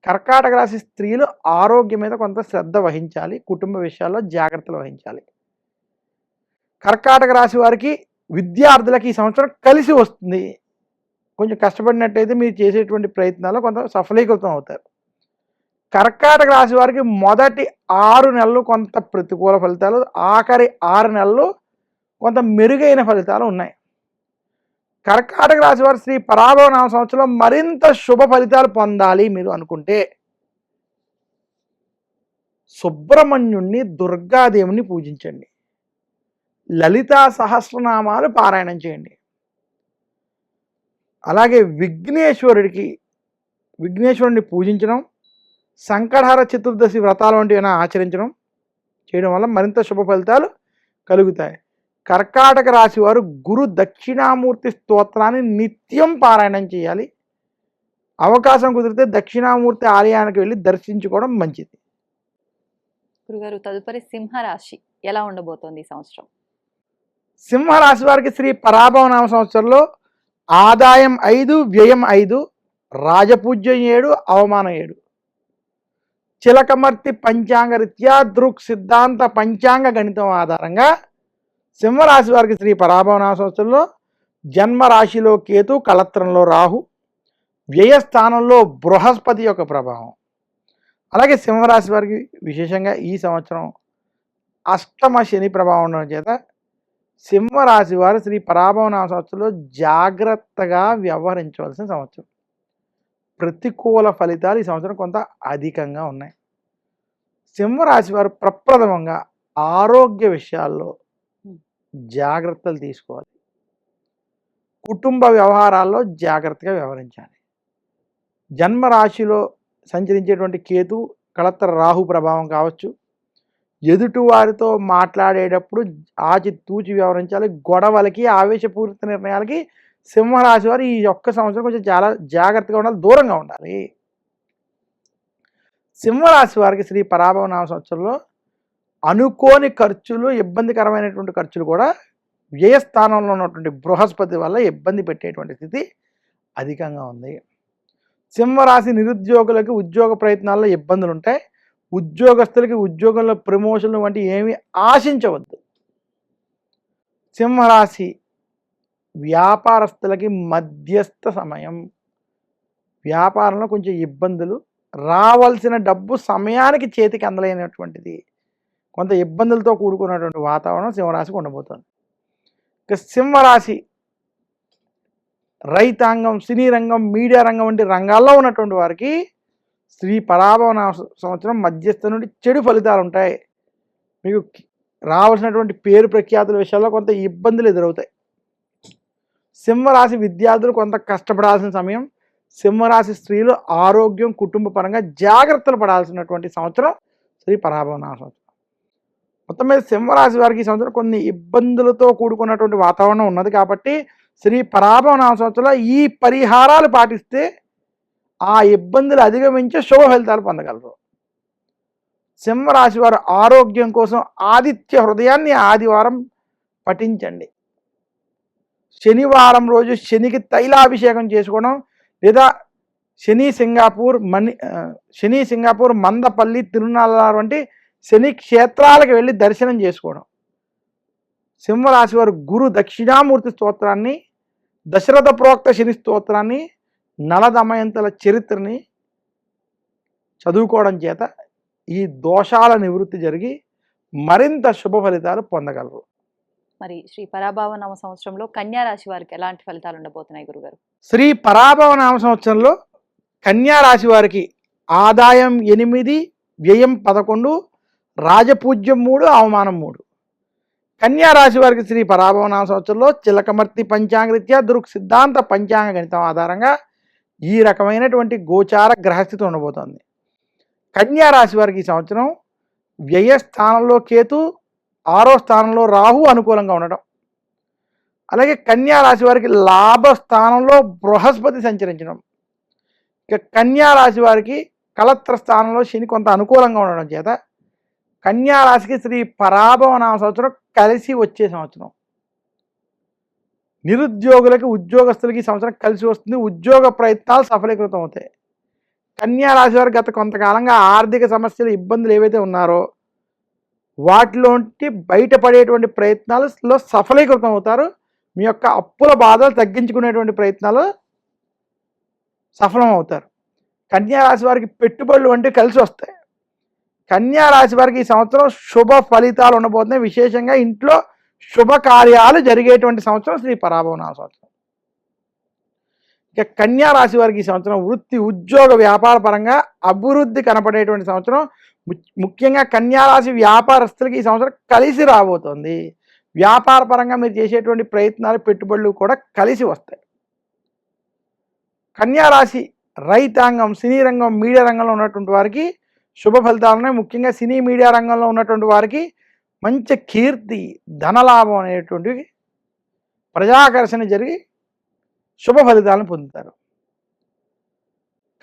కర్కాటక రాశి స్త్రీలు ఆరోగ్యం మీద కొంత శ్రద్ధ వహించాలి, కుటుంబ విషయాల్లో జాగ్రత్తలు వహించాలి. కర్కాటక రాశి వారికి విద్యార్థులకి ఈ సంవత్సరం కలిసి వస్తుంది. కొంచెం కష్టపడినట్టయితే మీరు చేసేటువంటి ప్రయత్నాల్లో కొంత సఫలీకృతం అవుతారు. కర్కాటక రాశి వారికి మొదటి 6 నెలలు కొంత ప్రతికూల ఫలితాలు, ఆఖరి 6 నెలలు కొంత మెరుగైన ఫలితాలు ఉన్నాయి. కర్కాటక రాశి వారు శ్రీ పరాభవ నామ సంవత్సరంలో మరింత శుభ ఫలితాలు పొందాలి మీరు అనుకుంటే సుబ్రహ్మణ్యుణ్ణి, దుర్గాదేవుని పూజించండి, లలితా సహస్రనామాలు పారాయణం చేయండి. అలాగే విఘ్నేశ్వరుడిని పూజించడం, సంకటహర చతుర్దశి వ్రతాలు వంటివి ఆచరించడం చేయడం వల్ల మరింత శుభ ఫలితాలు కలుగుతాయి. కర్కాటక రాశి వారు గురు దక్షిణామూర్తి స్తోత్రాన్ని నిత్యం పారాయణం చేయాలి. అవకాశం కుదిరితే దక్షిణామూర్తి ఆలయానికి వెళ్ళి దర్శించుకోవడం మంచిది. గురుగారు, తదుపరి సింహరాశి ఎలా ఉండబోతోంది ఈ సంవత్సరం? సింహరాశి వారికి శ్రీ పరాభవ నామ సంవత్సరంలో ఆదాయం 5, వ్యయం 5, రాజపూజ్యం 7, అవమానం 7. చిలకమర్తి పంచాంగ రీత్యా దృక్ సిద్ధాంత పంచాంగ గణితం ఆధారంగా సింహరాశి వారికి శ్రీ పరాభవనామ సంవత్సరంలో జన్మరాశిలో కేతు, కళత్రంలో రాహు, వ్యయస్థానంలో బృహస్పతి యొక్క ప్రభావం. అలాగే సింహరాశి వారికి విశేషంగా ఈ సంవత్సరం అష్టమ శని ప్రభావం ఉండడం చేత సింహరాశి వారు శ్రీ పరాభవనామ సంవత్సరంలో జాగ్రత్తగా వ్యవహరించవలసిన సంవత్సరం. ప్రతికూల ఫలితాలు ఈ సంవత్సరం కొంత అధికంగా ఉన్నాయి. సింహరాశి వారు ప్రప్రథమంగా ఆరోగ్య విషయాల్లో జాగ్రత్తలు తీసుకోవాలి. కుటుంబ వ్యవహారాల్లో జాగ్రత్తగా వ్యవహరించాలి. జన్మరాశిలో సంచరించేటువంటి కేతు, కళత్ర రాహు ప్రభావం కావచ్చు. ఎదుటి వారితో మాట్లాడేటప్పుడు ఆచితూచి వ్యవహరించాలి. గొడవలకి, ఆవేశపూరిత నిర్ణయాలకి సింహరాశి వారు ఈ ఒక్క సంవత్సరం కొంచెం చాలా జాగ్రత్తగా ఉండాలి, దూరంగా ఉండాలి. సింహరాశి వారికి శ్రీ పరాభవనామ సంవత్సరంలో అనుకోని ఖర్చులు, ఇబ్బందికరమైనటువంటి ఖర్చులు కూడా వ్యయస్థానంలో ఉన్నటువంటి బృహస్పతి వల్ల ఇబ్బంది పెట్టేటువంటి స్థితి అధికంగా ఉంది. సింహరాశి నిరుద్యోగులకి ఉద్యోగ ప్రయత్నాల్లో ఇబ్బందులు ఉంటాయి. ఉద్యోగస్తులకి ఉద్యోగంలో ప్రమోషన్లు వంటి ఏమీ ఆశించవద్దు. సింహరాశి వ్యాపారస్తులకి మధ్యస్థ సమయం. వ్యాపారంలో కొంచెం ఇబ్బందులు, రావాల్సిన డబ్బు సమయానికి చేతికి అందలేనటువంటిది, కొంత ఇబ్బందులతో కూడుకున్నటువంటి వాతావరణం సింహరాశికి ఉండబోతోంది. ఇక సింహరాశి రైతాంగం, సినీ రంగం, మీడియా రంగం వంటి రంగాల్లో ఉన్నటువంటి వారికి శ్రీ పరాభవన సంవత్సరం మధ్యస్థ నుండి చెడు ఫలితాలు ఉంటాయి. మీకు రావాల్సినటువంటి పేరు ప్రఖ్యాతుల విషయాల్లో కొంత ఇబ్బందులు ఎదురవుతాయి. సింహరాశి విద్యార్థులు కొంత కష్టపడాల్సిన సమయం. సింహరాశి స్త్రీలు ఆరోగ్యం, కుటుంబ పరంగా జాగ్రత్తలు పడాల్సినటువంటి సంవత్సరం శ్రీ పరాభవన సంవత్సరం. మొత్తం మీద సింహరాశి వారికి ఈ సంవత్సరం కొన్ని ఇబ్బందులతో కూడుకున్నటువంటి వాతావరణం ఉన్నది. కాబట్టి శ్రీ పరాభవన సంవత్సరంలో ఈ పరిహారాలు పాటిస్తే ఆ ఇబ్బందులు అధిగమించే శుభ ఫలితాలు పొందగలరు. సింహరాశి వారు ఆరోగ్యం కోసం ఆదిత్య హృదయాన్ని ఆదివారం పఠించండి. శనివారం రోజు శనికి తైలాభిషేకం చేసుకోవడం, లేదా శని సింగాపూర్, మందపల్లి, తిరునాళ్ళ వంటి శని క్షేత్రాలకు వెళ్ళి దర్శనం చేసుకోవడం. సింహరాశి వారు గురు దక్షిణామూర్తి స్తోత్రాన్ని, దశరథ ప్రోక్త శని స్తోత్రాన్ని, నలదమయంతుల చరిత్రని చదువుకోవడం చేత ఈ దోషాల నివృత్తి జరిగి మరింత శుభ ఫలితాలు పొందగలరు. మరి శ్రీ పరాభవనామ సంవత్సరంలో కన్యా రాశి వారికి ఎలాంటి ఫలితాలు ఉండబోతున్నాయి గురుగారు? శ్రీ పరాభవనామ సంవత్సరంలో కన్యా రాశి వారికి ఆదాయం 8, వ్యయం 11, రాజపూజ్యం 3, అవమానం 3. కన్యా రాశి వారికి శ్రీ పరాభవనామ సంవత్సరంలో చిలకమర్తి పంచాంగరీత్యా దృక్ సిద్ధాంత పంచాంగ గణితం ఆధారంగా ఈ రకమైనటువంటి గోచార గ్రహస్థితి ఉండబోతోంది. కన్యా రాశి వారికి ఈ సంవత్సరం వ్యయస్థానంలో కేతు, 6వ స్థానంలో రాహు అనుకూలంగా ఉండటం. అలాగే కన్యా రాశి వారికి లాభస్థానంలో బృహస్పతి సంచరించడం. ఇక కన్యా రాశి వారికి కళత్ర స్థానంలో శని కొంత అనుకూలంగా ఉండడం చేత కన్యా రాశికి శ్రీ పరాభవనామ సంవత్సరం కలిసి వచ్చే సంవత్సరం. నిరుద్యోగులకి, ఉద్యోగస్తులకి ఈ సంవత్సరం కలిసి వస్తుంది. ఉద్యోగ ప్రయత్నాలు సఫలీకృతం అవుతాయి. కన్యా రాశి వారు గత కొంతకాలంగా ఆర్థిక సమస్యలు, ఇబ్బందులు ఏవైతే ఉన్నారో వాటిలోంటి బయటపడేటువంటి ప్రయత్నాలలో సఫలీకృతం అవుతారు. మీ యొక్క అప్పుల బాధలు తగ్గించుకునేటువంటి ప్రయత్నాలు సఫలం అవుతారు. కన్యా రాశి వారికి పెట్టుబడులు వంటివి కలిసి వస్తాయి. కన్యా రాశి వారికి ఈ సంవత్సరం శుభ ఫలితాలు ఉండబోతున్నాయి. విశేషంగా ఇంట్లో శుభకార్యాలు జరిగేటువంటి సంవత్సరం శ్రీ పరాభవనామ సంవత్సరం. ఇక కన్యా రాశి వారికి ఈ సంవత్సరం వృత్తి, ఉద్యోగ, వ్యాపార పరంగా అభివృద్ధి కనపడేటువంటి సంవత్సరం. ముఖ్యంగా కన్యా రాశి వ్యాపారస్తులకి ఈ సంవత్సరం కలిసి రాబోతోంది. వ్యాపార పరంగా మీరు చేసేటువంటి ప్రయత్నాలు, పెట్టుబడులు కూడా కలిసి వస్తాయి. కన్యా రాశి రైతాంగం, సినీ రంగం, మీడియా రంగంలో ఉన్నటువంటి వారికి శుభ ఫలితాలు ఉన్నాయి. ముఖ్యంగా సినీ మీడియా రంగంలో ఉన్నటువంటి వారికి మంచి కీర్తి, ధనలాభం అనేటువంటివి, ప్రజాకర్షణ జరిగి శుభ ఫలితాలను పొందుతారు.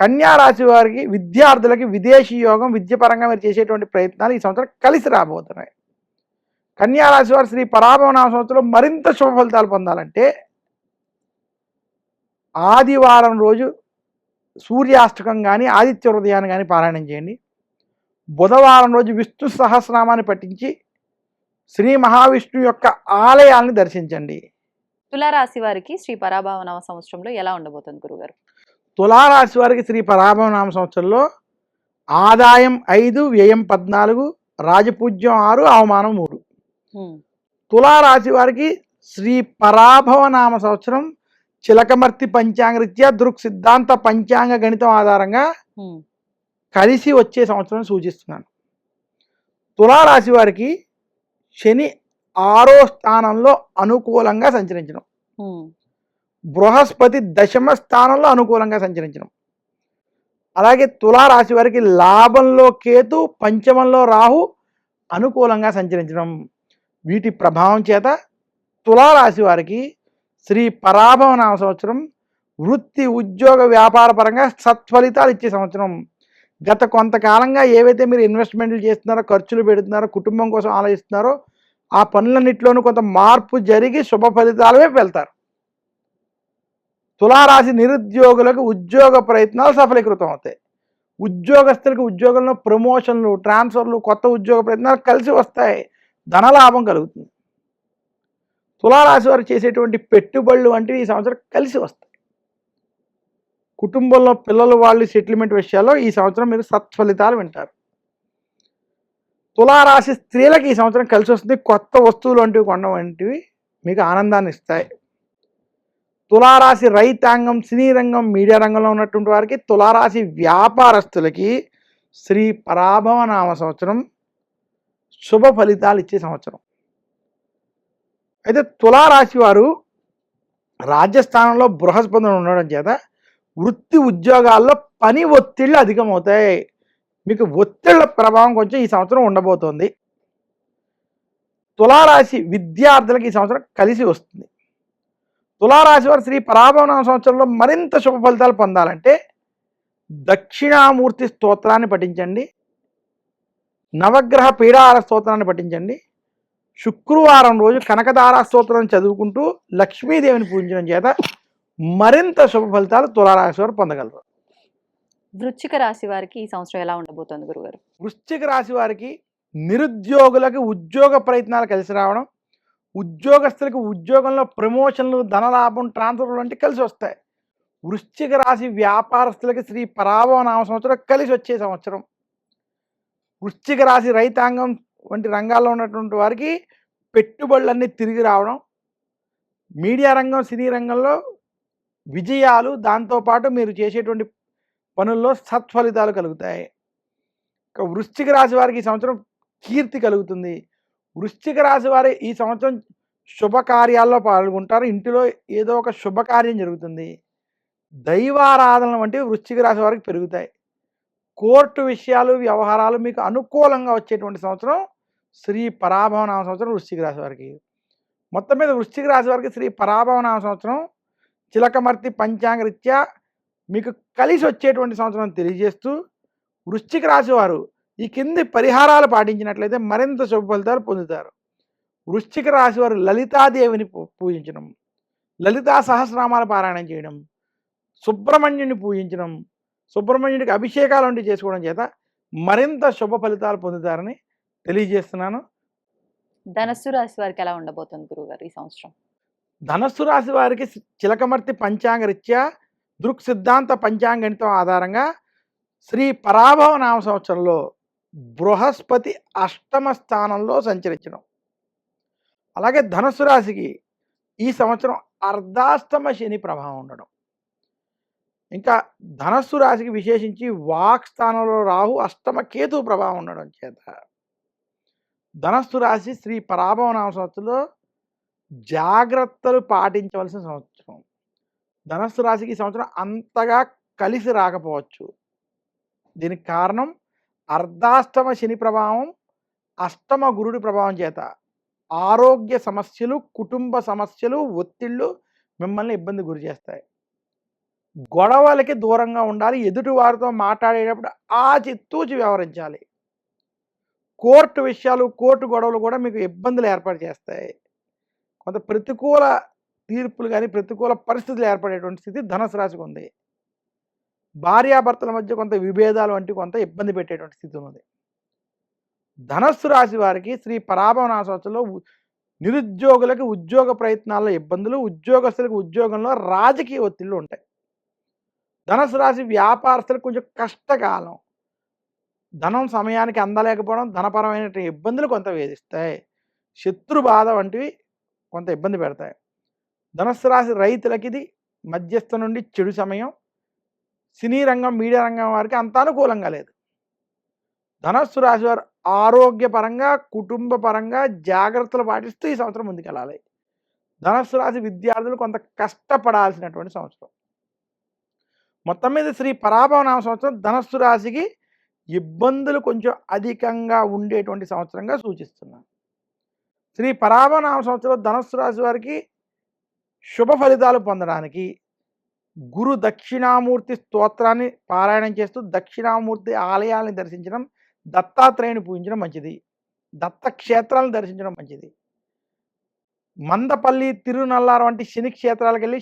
కన్యా రాశి వారికి విద్యార్థులకి విదేశీ యోగం, విద్యపరంగా మీరు చేసేటువంటి ప్రయత్నాలు ఈ సంవత్సరం కలిసి రాబోతున్నాయి. కన్యా రాశి వారు శ్రీ పరాభవనామ సంవత్సరంలో మరింత శుభ ఫలితాలు పొందాలంటే ఆదివారం రోజు సూర్యాష్టకం కానీ, ఆదిత్య హృదయాన్ని కానీ పారాయణం చేయండి. బుధవారం రోజు విష్ణు సహస్రనామాన్ని పఠించి శ్రీ మహావిష్ణువు యొక్క ఆలయాల్ని దర్శించండి. తులారాశి వారికి శ్రీ పరాభవ నవ సంవత్సరంలో ఎలా ఉండబోతుంది గురుగారు? తులారాశి వారికి శ్రీ పరాభవ నామ సంవత్సరంలో ఆదాయం 5, వ్యయం 14, రాజపూజ్యం 6, అవమానం 3. ఉమ్, తులారాశి వారికి శ్రీ పరాభవ నామ సంవత్సరం చిలకమర్తి పంచాంగరీత్యా దృక్ సిద్ధాంత పంచాంగ గణితం ఆధారంగా ఉమ్, కలిసి వచ్చే సంవత్సరం సూచిస్తున్నాను. తులారాశి వారికి శని 6వ స్థానంలో అనుకూలంగా సంచరించడం, ఉమ్, బృహస్పతి 10వ స్థానంలో అనుకూలంగా సంచరించడం, అలాగే తులారాశి వారికి లాభంలో కేతు, పంచమంలో రాహు అనుకూలంగా సంచరించడం. వీటి ప్రభావం చేత తులారాశి వారికి శ్రీ పరాభవ నామ సంవత్సరం వృత్తి, ఉద్యోగ, వ్యాపార పరంగా సత్ఫలితాలు ఇచ్చే సంవత్సరం. గత కొంతకాలంగా ఏవైతే మీరు ఇన్వెస్ట్మెంట్లు చేస్తున్నారో, ఖర్చులు పెడుతున్నారో, కుటుంబం కోసం ఆలోచిస్తున్నారో ఆ పనులన్నింటిలోనూ కొంత మార్పు జరిగి శుభ ఫలితాల వైపు వెళ్తారు. తులారాశి నిరుద్యోగులకు ఉద్యోగ ప్రయత్నాలు సఫలీకృతం అవుతాయి. ఉద్యోగస్తులకు ఉద్యోగంలో ప్రమోషన్లు, ట్రాన్స్ఫర్లు, కొత్త ఉద్యోగ ప్రయత్నాలు కలిసి వస్తాయి. ధనలాభం కలుగుతుంది. తులారాశి వారు చేసేటువంటి పెట్టుబడులు వంటివి ఈ సంవత్సరం కలిసి వస్తాయి. కుటుంబంలో పిల్లలు వాళ్ళు సెటిల్మెంట్ విషయాల్లో ఈ సంవత్సరం మీరు సత్ఫలితాలు వింటారు. తులారాశి స్త్రీలకు ఈ సంవత్సరం కలిసి వస్తుంది. కొత్త వస్తువులు వంటివి కొనడం వంటివి మీకు ఆనందాన్ని ఇస్తాయి. తులారాశి రైతాంగం, సినీ రంగం, మీడియా రంగంలో ఉన్నటువంటి వారికి, తులారాశి వ్యాపారస్తులకి శ్రీ పరాభవ నామ సంవత్సరం శుభ ఫలితాలు ఇచ్చే సంవత్సరం. అయితే తులారాశి వారు రాజ్యస్థానంలో బృహస్పతి ఉండడం చేత వృత్తి ఉద్యోగాల్లో పని ఒత్తిళ్ళు అధికమవుతాయి. మీకు ఒత్తిళ్ల ప్రభావం కొంచెం ఈ సంవత్సరం ఉండబోతోంది. తులారాశి విద్యార్థులకు ఈ సంవత్సరం కలిసి వస్తుంది. తులారాశి వారు శ్రీ పరాభవ నామ సంవత్సరంలో మరింత శుభ ఫలితాలు పొందాలంటే దక్షిణామూర్తి స్తోత్రాన్ని పఠించండి, నవగ్రహ పీడాహార స్తోత్రాన్ని పఠించండి, శుక్రవారం రోజు కనకదార స్తోత్రం చదువుకుంటూ లక్ష్మీదేవిని పూజించడం చేత మరింత శుభ ఫలితాలు తులారాశి వారు పొందగలరు. వృశ్చిక రాశి వారికి ఈ సంవత్సరం ఎలా ఉండబోతోంది గురుగారు? వృశ్చిక రాశి వారికి నిరుద్యోగులకు ఉద్యోగ ప్రయత్నాలు కలిసి రావడం, ఉద్యోగస్తులకు ఉద్యోగంలో ప్రమోషన్లు, ధనలాభం, ట్రాన్స్ఫర్ వంటి కలిసి వస్తాయి. వృశ్చిక రాశి వ్యాపారస్తులకి శ్రీ పరాభవ నామ సంవత్సరం కలిసి వచ్చే సంవత్సరం. వృశ్చిక రాశి రైతాంగం వంటి రంగాల్లో ఉన్నటువంటి వారికి పెట్టుబడులన్నీ తిరిగి రావడం, మీడియా రంగం, సినీ రంగంలో విజయాలు, దాంతోపాటు మీరు చేసేటువంటి పనుల్లో సత్ఫలితాలు కలుగుతాయి. ఇక వృశ్చిక రాశి వారికి ఈ సంవత్సరం కీర్తి కలుగుతుంది. వృశ్చిక రాశి వారి ఈ సంవత్సరం శుభకార్యాల్లో పాల్గొంటారు. ఇంటిలో ఏదో ఒక శుభకార్యం జరుగుతుంది. దైవారాధన వంటివి వృశ్చిక రాశి వారికి పెరుగుతాయి. కోర్టు విషయాలు, వ్యవహారాలు మీకు అనుకూలంగా వచ్చేటువంటి సంవత్సరం శ్రీ పరాభవ నామ సంవత్సరం వృశ్చిక రాశి వారికి. మొత్తం మీద వృశ్చిక రాశి వారికి శ్రీ పరాభవ నామ సంవత్సరం చిలకమర్తి పంచాంగరీత్యా మీకు కలిసి వచ్చేటువంటి సంవత్సరం తెలియజేస్తూ, వృశ్చిక రాశి వారు ఈ కింది పరిహారాలు పాటించినట్లయితే మరింత శుభ ఫలితాలు పొందుతారు. వృశ్చిక రాశి వారు లలితాదేవిని పూజించడం, లలితా సహస్రనామాల పారాయణం చేయడం, సుబ్రహ్మణ్యుని పూజించడం, సుబ్రహ్మణ్యుడికి అభిషేకాలు వంటివి చేసుకోవడం చేత మరింత శుభ ఫలితాలు పొందుతారని తెలియజేస్తున్నాను. ధనస్సు రాశి వారికి ఎలా ఉండబోతుంది గురుగారు ఈ సంవత్సరం? ధనస్సు రాశి వారికి చిలకమర్తి పంచాంగరీత్యా దృక్ సిద్ధాంత పంచాంగణితం ఆధారంగా శ్రీ పరాభవ నామ సంవత్సరంలో బృహస్పతి 8వ స్థానంలో సంచరించడం, అలాగే ధనుస్సు రాశికి ఈ సంవత్సరం అర్ధాష్టమ శని ప్రభావం ఉండడం, ఇంకా ధనస్సు రాశికి విశేషించి వాక్ స్థానంలో రాహు, అష్టమ కేతు ప్రభావం ఉండడం చేత ధనస్సు రాశి శ్రీ పరాభవ నామ సంవత్సరంలో జాగ్రత్తలు పాటించవలసిన సంవత్సరం. ధనస్సు రాశికి ఈ సంవత్సరం అంతగా కలిసి రాకపోవచ్చు. దీనికి కారణం అర్ధాష్టమ శని ప్రభావం, అష్టమ గురుడి ప్రభావం చేత ఆరోగ్య సమస్యలు, కుటుంబ సమస్యలు, ఒత్తిళ్ళు మిమ్మల్ని ఇబ్బంది గురి చేస్తాయి. గొడవలకి దూరంగా ఉండాలి. ఎదుటి వారితో మాట్లాడేటప్పుడు ఆచితూచి వ్యవహరించాలి. కోర్టు విషయాలు, కోర్టు గొడవలు కూడా మీకు ఇబ్బందులు ఏర్పాటు చేస్తాయి. కొంత ప్రతికూల తీర్పులు కానీ, ప్రతికూల పరిస్థితులు ఏర్పడేటువంటి స్థితి ధనుసు రాశికి ఉంది. భార్యాభర్తల మధ్య కొంత విభేదాలు వంటి కొంత ఇబ్బంది పెట్టేటువంటి స్థితి ఉన్నది. ధనస్సు రాశి వారికి శ్రీ పరాభవనామ సంవత్సరంలో నిరుద్యోగులకి ఉద్యోగ ప్రయత్నాల్లో ఇబ్బందులు, ఉద్యోగస్తులకు ఉద్యోగంలో రాజకీయ ఒత్తిళ్లు ఉంటాయి. ధనుసు రాశి వ్యాపారస్తులకు కొంచెం కష్టకాలం. ధనం సమయానికి అందలేకపోవడం, ధనపరమైన ఇబ్బందులు కొంత వేధిస్తాయి. శత్రు బాధ వంటివి కొంత ఇబ్బంది పెడతాయి. ధనుస్సు రాశి రైతులకి ఇది మధ్యస్థ నుండి చెడు సమయం. సినీ రంగం, మీడియా రంగం వారికి అంత అనుకూలంగా లేదు. ధనుస్సు రాశి వారు ఆరోగ్యపరంగా, కుటుంబ పరంగా జాగ్రత్తలు పాటిస్తూ ఈ సంవత్సరం ముందుకెళ్ళాలి. ధనుస్సు రాశి విద్యార్థులు కొంత కష్టపడాల్సినటువంటి సంవత్సరం. మొత్తం మీద శ్రీ పరాభవనామ సంవత్సరం ధనుస్సు రాశికి ఇబ్బందులు కొంచెం అధికంగా ఉండేటువంటి సంవత్సరంగా సూచిస్తున్నాను. శ్రీ పరాభవనామ సంవత్సరం ధనుస్సు రాశి వారికి శుభ ఫలితాలు పొందడానికి గురు దక్షిణామూర్తి స్తోత్రాన్ని పారాయణం చేస్తూ దక్షిణామూర్తి ఆలయాలను దర్శించడం, దత్తాత్రేయుని పూజించడం మంచిది. దత్త క్షేత్రాలను దర్శించడం మంచిది. మందపల్లి, తిరునల్లారు వంటి శని క్షేత్రాలకు వెళ్ళి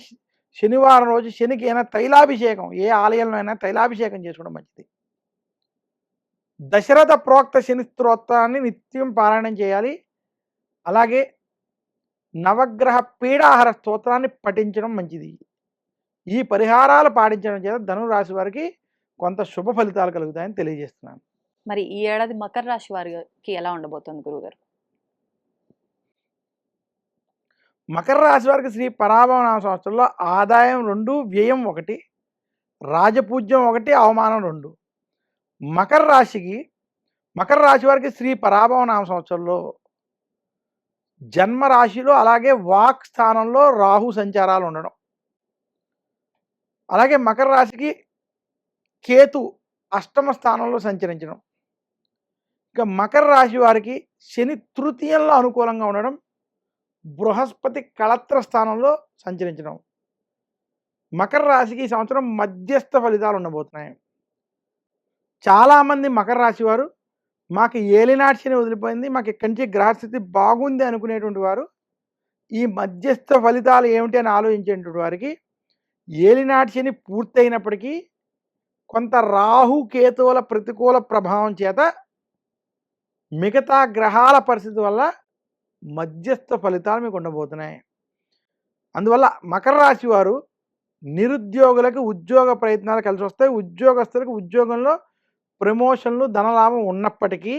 శనివారం రోజు శనికి అయినా తైలాభిషేకం, ఏ ఆలయంలో అయినా తైలాభిషేకం చేసుకోవడం మంచిది. దశరథ ప్రోక్త శని స్తోత్రాన్ని నిత్యం పారాయణం చేయాలి. అలాగే నవగ్రహ పీడాహార స్తోత్రాన్ని పఠించడం మంచిది. ఈ పరిహారాలు పాటించడం చేత ధనురాశి వారికి కొంత శుభ ఫలితాలు కలుగుతాయని తెలియజేస్తున్నాను. మరి ఈ ఏడాది మకర రాశి వారికి ఎలా ఉండబోతోంది గురుగారు? మకర రాశి వారికి శ్రీ పరాభవనామ సంవత్సరంలో ఆదాయం 2, వ్యయం 1, రాజపూజ్యం 1, అవమానం 2. మకర రాశి వారికి శ్రీ పరాభవనామ సంవత్సరంలో జన్మ రాశిలో అలాగే వాక్ స్థానంలో రాహు సంచారాలు ఉండడం, అలాగే మకర రాశికి కేతు అష్టమ స్థానంలో సంచరించడం, ఇక మకర రాశి వారికి శని తృతీయంలో అనుకూలంగా ఉండడం, బృహస్పతి కళత్ర స్థానంలో సంచరించడం. మకర రాశికి ఈ సంవత్సరం మధ్యస్థ ఫలితాలు ఉండబోతున్నాయి. చాలామంది మకర రాశి వారు మాకు ఏలినాటి శని వదిలిపోయింది, మాకు ఇక్కడి నుంచి గ్రహస్థితి బాగుంది అనుకునేటువంటి వారు ఈ మధ్యస్థ ఫలితాలు ఏమిటి అని ఆలోచించేటువంటి వారికి ఏలినాటి శని పూర్తయినప్పటికీ కొంత రాహు కేతువుల ప్రతికూల ప్రభావం చేత మిగతా గ్రహాల పరిస్థితి వల్ల మధ్యస్థ ఫలితాలు మీకు ఉండబోతున్నాయి. అందువల్ల మకర రాశి వారు నిరుద్యోగులకు ఉద్యోగ ప్రయత్నాలు కలిసి వస్తాయి. ఉద్యోగస్తులకు ఉద్యోగంలో ప్రమోషన్లు, ధనలాభం ఉన్నప్పటికీ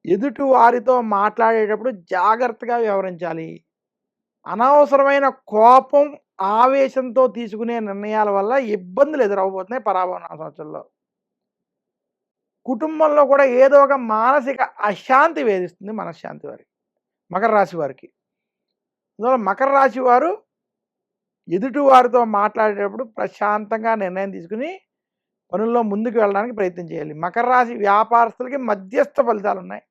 ఎదుటి వారితో మాట్లాడేటప్పుడు జాగ్రత్తగా వ్యవహరించాలి. అనవసరమైన కోపం, ఆవేశంతో తీసుకునే నిర్ణయాల వల్ల ఇబ్బందులు ఎదురవబోతున్నాయి పరాభవనామ సంవత్సరంలో. కుటుంబంలో కూడా ఏదో ఒక మానసిక అశాంతి వేధిస్తుంది మనశ్శాంతి వారికి, మకర రాశి వారికి. అందువల్ల మకర రాశి వారు ఎదుటి వారితో మాట్లాడేటప్పుడు ప్రశాంతంగా నిర్ణయం తీసుకుని పనుల్లో ముందుకు వెళ్ళడానికి ప్రయత్నం చేయాలి. మకర రాశి వ్యాపారస్తులకి మధ్యస్థ ఫలితాలు ఉన్నాయి.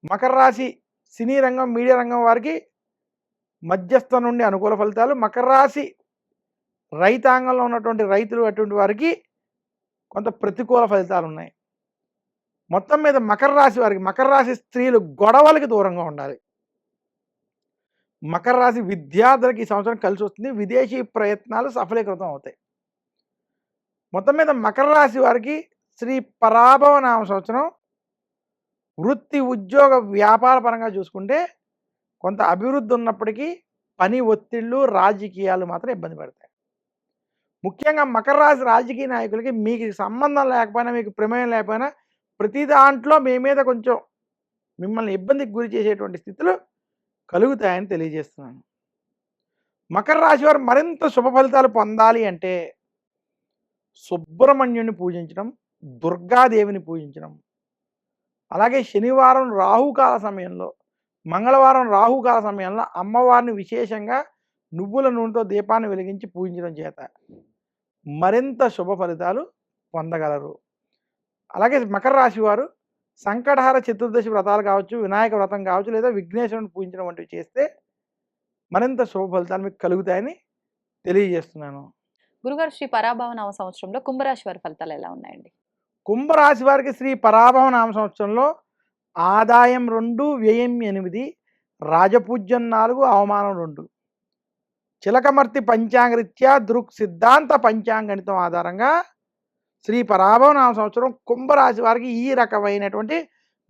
మకర రాశి సినీ రంగం, మీడియా రంగం వారికి మధ్యస్థ నుండి అనుకూల ఫలితాలు. మకర రాశి రైతాంగంలో ఉన్నటువంటి రైతులు అటువంటి వారికి కొంత ప్రతికూల ఫలితాలు ఉన్నాయి. మొత్తం మీద మకర రాశి వారికి, మకర రాశి స్త్రీలు గొడవలకి దూరంగా ఉండాలి. మకర రాశి విద్యార్థులకి ఈ సంవత్సరం కలిసి వస్తుంది. విదేశీ ప్రయత్నాలు సఫలీకృతం అవుతాయి. మొత్తం మీద మకర రాశి వారికి శ్రీ పరాభవనామ సంవత్సరం వృత్తి, ఉద్యోగ, వ్యాపార పరంగా చూసుకుంటే కొంత అభివృద్ధి ఉన్నప్పటికీ పని ఒత్తిళ్ళు, రాజకీయాలు మాత్రం ఇబ్బంది పడతాయి. ముఖ్యంగా మకర రాశి రాజకీయ నాయకులకి మీకు సంబంధం లేకపోయినా, మీకు ప్రమేయం లేకపోయినా ప్రతి దాంట్లో మీ మీద కొంచెం మిమ్మల్ని ఇబ్బందికి గురి చేసేటువంటి స్థితులు కలుగుతాయని తెలియజేస్తున్నాను. మకర రాశి వారు మరింత శుభ ఫలితాలు పొందాలి అంటే సుబ్రహ్మణ్యుని పూజించడం, దుర్గాదేవిని పూజించడం, అలాగే శనివారం రాహుకాల సమయంలో, మంగళవారం రాహుకాల సమయంలో అమ్మవారిని విశేషంగా నువ్వుల నూనెతో దీపాన్ని వెలిగించి పూజించడం చేత మరింత శుభ ఫలితాలు పొందగలరు. అలాగే మకర రాశి వారు సంకటహార చతుర్దశి వ్రతాలు కావచ్చు, వినాయక వ్రతం కావచ్చు, లేదా విఘ్నేశ్వరుని పూజించడం వంటివి చేస్తే మరింత శుభ ఫలితాలు మీకు కలుగుతాయని తెలియజేస్తున్నాను. గురుగారు, శ్రీ పరాభవనామ సంవత్సరంలో కుంభరాశి వారి ఫలితాలు ఎలా ఉన్నాయండి? కుంభరాశి వారికి శ్రీ పరాభవనామ సంవత్సరంలో ఆదాయం 2, వ్యయం 8, రాజపూజ్యం 4, అవమానం 2. చిలకమర్తి పంచాంగరీత్యా దృక్ సిద్ధాంత పంచాంగణితం ఆధారంగా శ్రీ పరాభవ నామ సంవత్సరం కుంభరాశి వారికి ఈ రకమైనటువంటి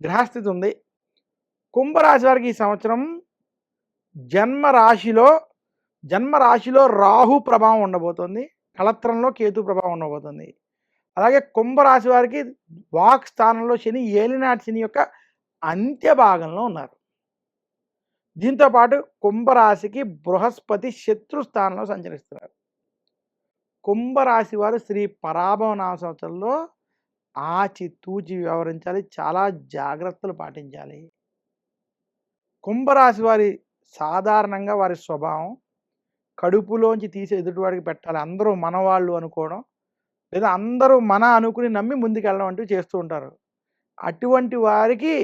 గ్రహస్థితి ఉంది. కుంభరాశి వారికి ఈ సంవత్సరం జన్మరాశిలో రాహు ప్రభావం ఉండబోతుంది. కళత్రంలో కేతు ప్రభావం ఉండబోతుంది. అలాగే కుంభరాశి వారికి వాక్ స్థానంలో శని, ఏలినాటి శని యొక్క అంత్య భాగంలో ఉన్నారు. దీంతో పాటు కుంభరాశికి బృహస్పతి శత్రు స్థానంలో సంచరిస్తున్నారు. కుంభరాశి వారు శ్రీ పరాభవ నామ సంవత్సరంలో ఆచితూచి వ్యవహరించాలి, చాలా జాగ్రత్తలు పాటించాలి. కుంభరాశి వారి సాధారణంగా వారి స్వభావం కడుపులోంచి తీసి ఎదుటివాడికి పెట్టాలి, అందరూ మనవాళ్ళు అనుకోవడం, లేదా అందరూ మన అనుకుని నమ్మి ముందుకెళ్ళడం అంటూ చేస్తూ ఉంటారు. అటువంటి వారికి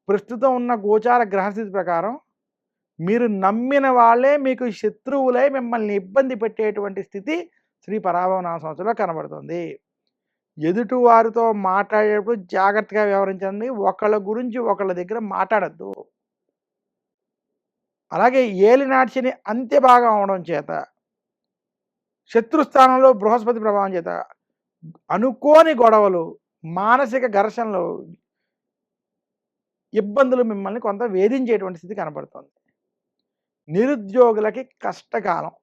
ప్రస్తుతం ఉన్న గోచార గ్రహస్థితి ప్రకారం మీరు నమ్మిన వాళ్ళే మీకు శత్రువులై మిమ్మల్ని ఇబ్బంది పెట్టేటువంటి స్థితి శ్రీ పరాభవ నామ సంవత్సరంలో కనబడుతుంది. ఎదుటి వారితో మాట్లాడేటప్పుడు జాగ్రత్తగా వ్యవహరించండి. ఒకళ్ళ గురించి ఒకళ్ళ దగ్గర మాట్లాడద్దు. అలాగే ఏలినాటి శని అంత్య భాగం అవడం చేత, శత్రుస్థానంలో బృహస్పతి ప్రభావం చేత అనుకోని గొడవలు, మానసిక ఘర్షణలు, ఇబ్బందులు మిమ్మల్ని కొంత వేధించేటువంటి స్థితి కనబడుతుంది. నిరుద్యోగులకి కష్టకాలం.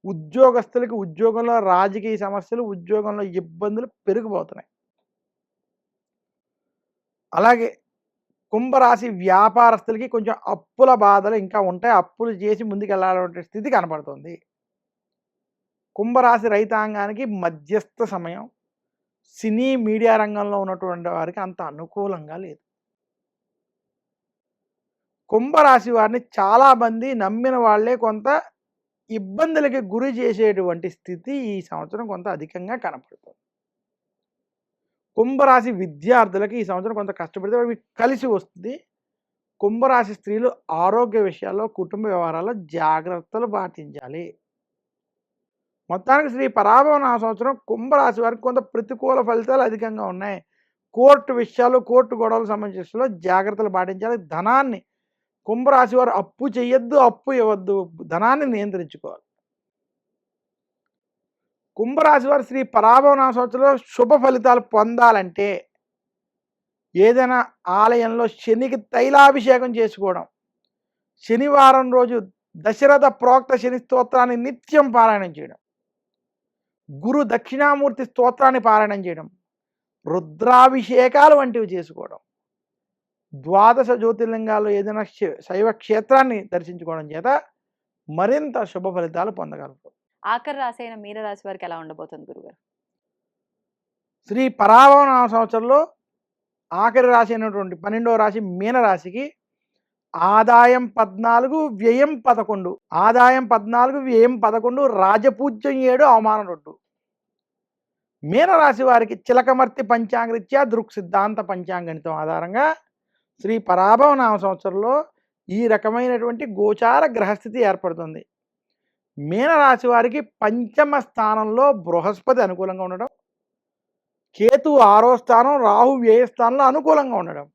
ఉద్యోగస్తులకి ఉద్యోగంలో రాజకీయ సమస్యలు, ఉద్యోగంలో ఇబ్బందులు పెరిగిపోతున్నాయి. అలాగే కుంభరాశి వ్యాపారస్తులకి కొంచెం అప్పుల బాధలు ఇంకా ఉంటాయి. అప్పులు చేసి ముందుకెళ్ళాలనే స్థితి కనబడుతుంది. కుంభరాశి రైతాంగానికి మధ్యస్థ సమయం. సినీ మీడియా రంగంలో ఉన్నటువంటి వారికి అంత అనుకూలంగా లేదు. కుంభరాశి వారిని చాలామంది నమ్మిన వాళ్ళే కొంత ఇబ్బందులకి గురి చేసేటువంటి స్థితి ఈ సంవత్సరం కొంత అధికంగా కనపడుతుంది. కుంభరాశి విద్యార్థులకి ఈ సంవత్సరం కొంత కష్టపడితే అవి కలిసి వస్తుంది. కుంభరాశి స్త్రీలు ఆరోగ్య విషయాల్లో, కుటుంబ వ్యవహారాల్లో జాగ్రత్తలు పాటించాలి. మొత్తానికి శ్రీ పరాభవ నామ సంవత్సరం కుంభరాశి వారికి కొంత ప్రతికూల ఫలితాలు అధికంగా ఉన్నాయి. కోర్టు విషయాలు, కోర్టు గొడవలకు సంబంధించిన జాగ్రత్తలు పాటించాలి. ధనాన్ని కుంభరాశి వారు అప్పు చేయొద్దు, అప్పు ఇవ్వద్దు, ధనాన్ని నియంత్రించుకోవాలి. కుంభరాశి వారు శ్రీ పరాభవ నామ సంవత్సరంలో శుభ ఫలితాలు పొందాలంటే ఏదైనా ఆలయంలో శనికి తైలాభిషేకం చేసుకోవడం, శనివారం రోజు దశరథ ప్రోక్త శని స్తోత్రాన్ని నిత్యం పారాయణం చేయడం, గురు దక్షిణామూర్తి స్తోత్రాన్ని పారాయణం చేయడం, రుద్రాభిషేకాలు వంటివి చేసుకోవడం, ద్వాదశ జ్యోతిర్లింగాల్లో ఏదైనా శైవ క్షేత్రాన్ని దర్శించుకోవడం చేత మరింత శుభ ఫలితాలు పొందగలరు. ఆఖరి రాశి అయిన మీనరాశి వారికి ఎలా ఉండబోతుంది గురుగారు? శ్రీ పరాభవ నామ సంవత్సరంలో ఆఖరి రాశి అయినటువంటి 12వ రాశి మీనరాశికి ఆదాయం 14, వ్యయం 11. ఆదాయం 14, వ్యయం 11, రాజపూజ్యం 7, అవమానం 2. మీనరాశి వారికి చిలకమర్తి పంచాంగరీత్యా దృక్ సిద్ధాంత పంచాంగణితం ఆధారంగా శ్రీ పరాభవ నామ సంవత్సరంలో ఈ రకమైనటువంటి గోచార గ్రహస్థితి ఏర్పడుతుంది. మీనరాశి వారికి పంచమ స్థానంలో బృహస్పతి అనుకూలంగా ఉండడం, కేతు 6వ స్థానం, రాహు వ్యయ స్థానంలో అనుకూలంగా ఉండడం.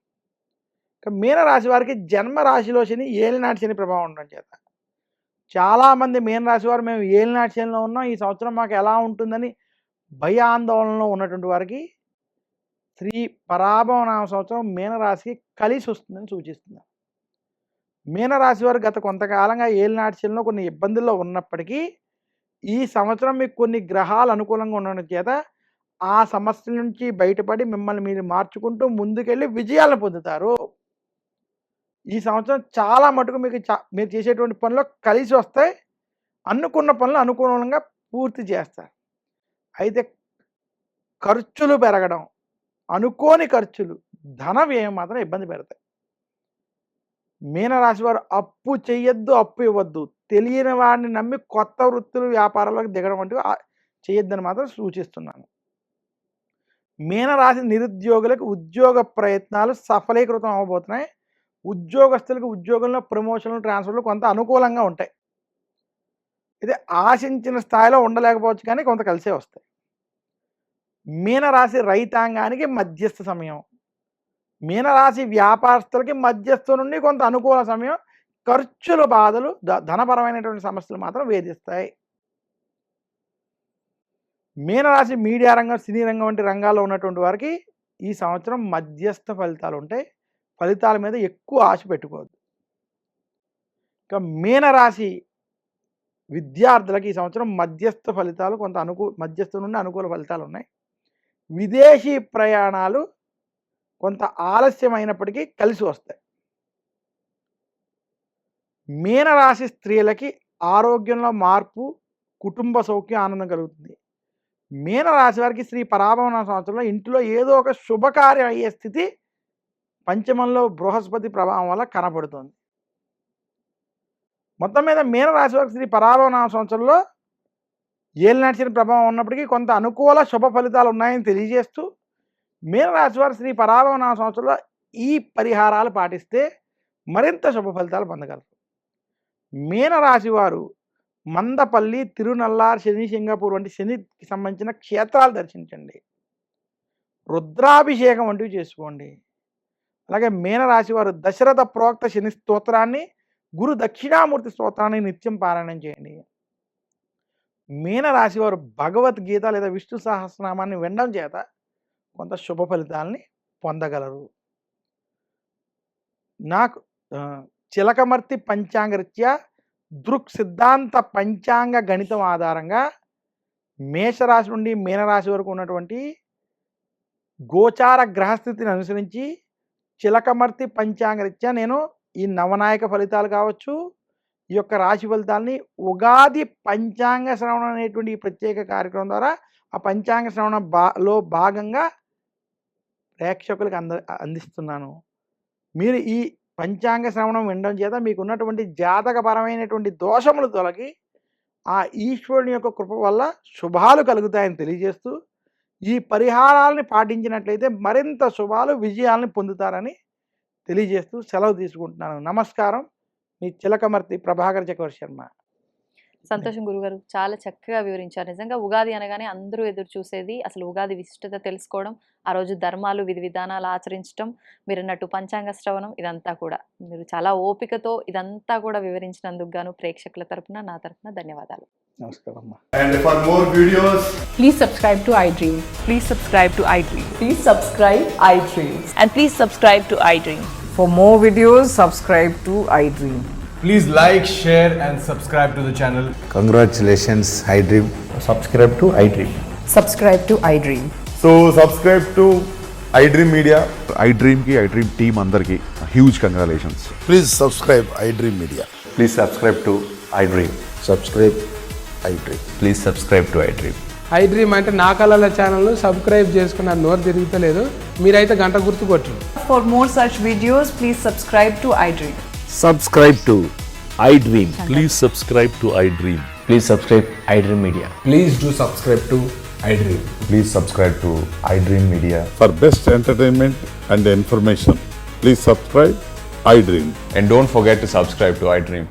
మీనరాశి వారికి జన్మరాశిలో శని, ఏలినాటి శని ప్రభావం ఉండడం చేత చాలామంది మీనరాశి వారు మేము ఏలినాటి శనిలో ఉన్నాం, ఈ సంవత్సరం మాకు ఎలా ఉంటుందని భయాందోళనలో ఉన్నటువంటి వారికి శ్రీ పరాభవ నామ సంవత్సరం మీనరాశికి కలిసి వస్తుందని సూచిస్తుంది. మీనరాశి వారు గత కొంతకాలంగా ఏలినాటి శనిలో కొన్ని ఇబ్బందుల్లో ఉన్నప్పటికీ ఈ సంవత్సరం మీకు కొన్ని గ్రహాలు అనుకూలంగా ఉండడం చేత ఆ సమస్యల నుంచి బయటపడి మిమ్మల్ని మీరు మార్చుకుంటూ ముందుకెళ్ళి విజయాలను పొందుతారు. ఈ సంవత్సరం చాలా మటుకు మీకు మీరు చేసేటువంటి పనులు కలిసి వస్తాయి. అనుకున్న పనులు అనుకూలంగా పూర్తి చేస్తారు. అయితే ఖర్చులు పెరగడం, అనుకోని ఖర్చులు, ధన వ్యయం మాత్రం ఇబ్బంది పెడతాయి. మీనరాశి వారు అప్పు చెయ్యొద్దు, అప్పు ఇవ్వద్దు, తెలియని వాడిని నమ్మి కొత్త వృత్తులు, వ్యాపారాలకు దిగడం వంటివి చేయొద్దని మాత్రం సూచిస్తున్నాను. మీనరాశి నిరుద్యోగులకు ఉద్యోగ ప్రయత్నాలు సఫలీకృతం అవ్వబోతున్నాయి. ఉద్యోగస్తులకు ఉద్యోగంలో ప్రమోషన్లు, ట్రాన్స్ఫర్లు కొంత అనుకూలంగా ఉంటాయి. ఇది ఆశించిన స్థాయిలో ఉండలేకపోవచ్చు కానీ కొంత కలిసే వస్తాయి. మీనరాశి రైతాంగానికి మధ్యస్థ సమయం, మీనరాశి వ్యాపారస్తులకి మధ్యస్థ నుండి కొంత అనుకూల సమయం. ఖర్చుల బాధలు, ధనపరమైనటువంటి సమస్యలు మాత్రం వేధిస్తాయి. మీనరాశి మీడియా రంగం, సినీ రంగం వంటి రంగాల్లో ఉన్నటువంటి వారికి ఈ సంవత్సరం మధ్యస్థ ఫలితాలు ఉంటాయి. ఫలితాల మీద ఎక్కువ ఆశ పెట్టుకోవద్దు. ఇక మీనరాశి విద్యార్థులకి ఈ సంవత్సరం మధ్యస్థ ఫలితాలు, కొంత మధ్యస్థ నుండి అనుకూల ఫలితాలు ఉన్నాయి. విదేశీ ప్రయాణాలు కొంత ఆలస్యమైనప్పటికీ కలిసి వస్తాయి. మీనరాశి స్త్రీలకి ఆరోగ్యంలో మార్పు, కుటుంబ సౌఖ్యం, ఆనందం కలుగుతుంది. మీనరాశి వారికి శ్రీ పరాభవన సంవత్సరంలో ఇంట్లో ఏదో ఒక శుభకార్యం అయ్యే స్థితి పంచమంలో బృహస్పతి ప్రభావం వల్ల కనపడుతుంది. మొత్తం మీద మీనరాశి వారికి శ్రీ పరాభవన సంవత్సరంలో ఏలినాటి శని ప్రభావం ఉన్నప్పటికీ కొంత అనుకూల శుభ ఫలితాలు ఉన్నాయని తెలియజేస్తూ, మీనరాశి వారు శ్రీ పరాభవన సంవత్సరంలో ఈ పరిహారాలు పాటిస్తే మరింత శుభ ఫలితాలు పొందగలరు. మీనరాశి వారు మందపల్లి, తిరునల్లార్, శని సింగపూర్ వంటి శనికి సంబంధించిన క్షేత్రాలు దర్శించండి. రుద్రాభిషేకం వంటివి చేసుకోండి. అలాగే మీనరాశి వారు దశరథ ప్రోక్త శని స్తోత్రాన్ని, గురు దక్షిణామూర్తి స్తోత్రాన్ని నిత్యం పారాయణం చేయండి. మీనరాశి వారు భగవద్గీత లేదా విష్ణు సహస్రనామాన్ని వినడం చేత కొంత శుభ ఫలితాలని పొందగలరు. నాకు చిలకమర్తి పంచాంగరీత్యా దృక్ సిద్ధాంత పంచాంగ గణితం ఆధారంగా మేషరాశి నుండి మీనరాశి వరకు ఉన్నటువంటి గోచార గ్రహస్థితిని అనుసరించి చిలకమర్తి పంచాంగరీత్యా నేను ఈ నవనాయక ఫలితాలు కావచ్చు, ఈ యొక్క రాశి ఫలితాలని ఉగాది పంచాంగ శ్రవణం అనేటువంటి ఈ ప్రత్యేక కార్యక్రమం ద్వారా ఆ పంచాంగ శ్రవణం భాగంగా ప్రేక్షకులకు అందిస్తున్నాను. మీరు ఈ పంచాంగ శ్రవణం వినడం చేత మీకు ఉన్నటువంటి జాతకపరమైనటువంటి దోషములు తొలగి ఆ ఈశ్వరుని యొక్క కృప వల్ల శుభాలు కలుగుతాయని తెలియజేస్తూ, ఈ పరిహారాలని పాటించినట్లయితే మరింత శుభాలు, విజయాలను పొందుతారని తెలియజేస్తూ సెలవు తీసుకుంటున్నాను. నమస్కారం. మీ చిలకమర్తి ప్రభాకర్ చక్రవర్తి శర్మ. సంతోషం గురుగారు, చాలా చక్కగా వివరించారు. నిజంగా ఉగాది అనగానే అందరూ ఎదురు చూసేది అసలు ఉగాది విశిష్టత తెలుసుకోవడం, ఆ రోజు ధర్మాలు, విధి విధానాలు ఆచరించడం, మీరు అన్నట్టు పంచాంగ శ్రవణం, ఇదంతా కూడా మీరు చాలా ఓపికతో ఇదంతా కూడా వివరించినందుకు గాను ప్రేక్షకుల తరపున, నా తరపున ధన్యవాదాలు. నమస్కారం. And for more videos, Please subscribe to iDream. Please subscribe to iDream. Please subscribe iDream. And please subscribe to iDream. For more videos, subscribe to iDream. please like, share and subscribe to the channel. Congratulations, iDream. subscribe to iDream. Subscribe to iDream. So subscribe to iDream Media. iDream team అందరికి huge congratulations. Please subscribe iDream Media. Please subscribe to iDream. Subscribe iDream. Please subscribe to iDream. iDream అంటే నా కళల ఛానల్ను subscribe చేసుకున్న నోరు తిరుగుతలేదు, మీరైతే గంట గుర్తు కొట్టండి. For more such videos, please subscribe to iDream. Subscribe to iDream. Please subscribe to iDream. Please subscribe iDream Media. Please do subscribe to iDream. Please subscribe to iDream Media. For best entertainment and information, please subscribe iDream. And don't forget to subscribe to iDream.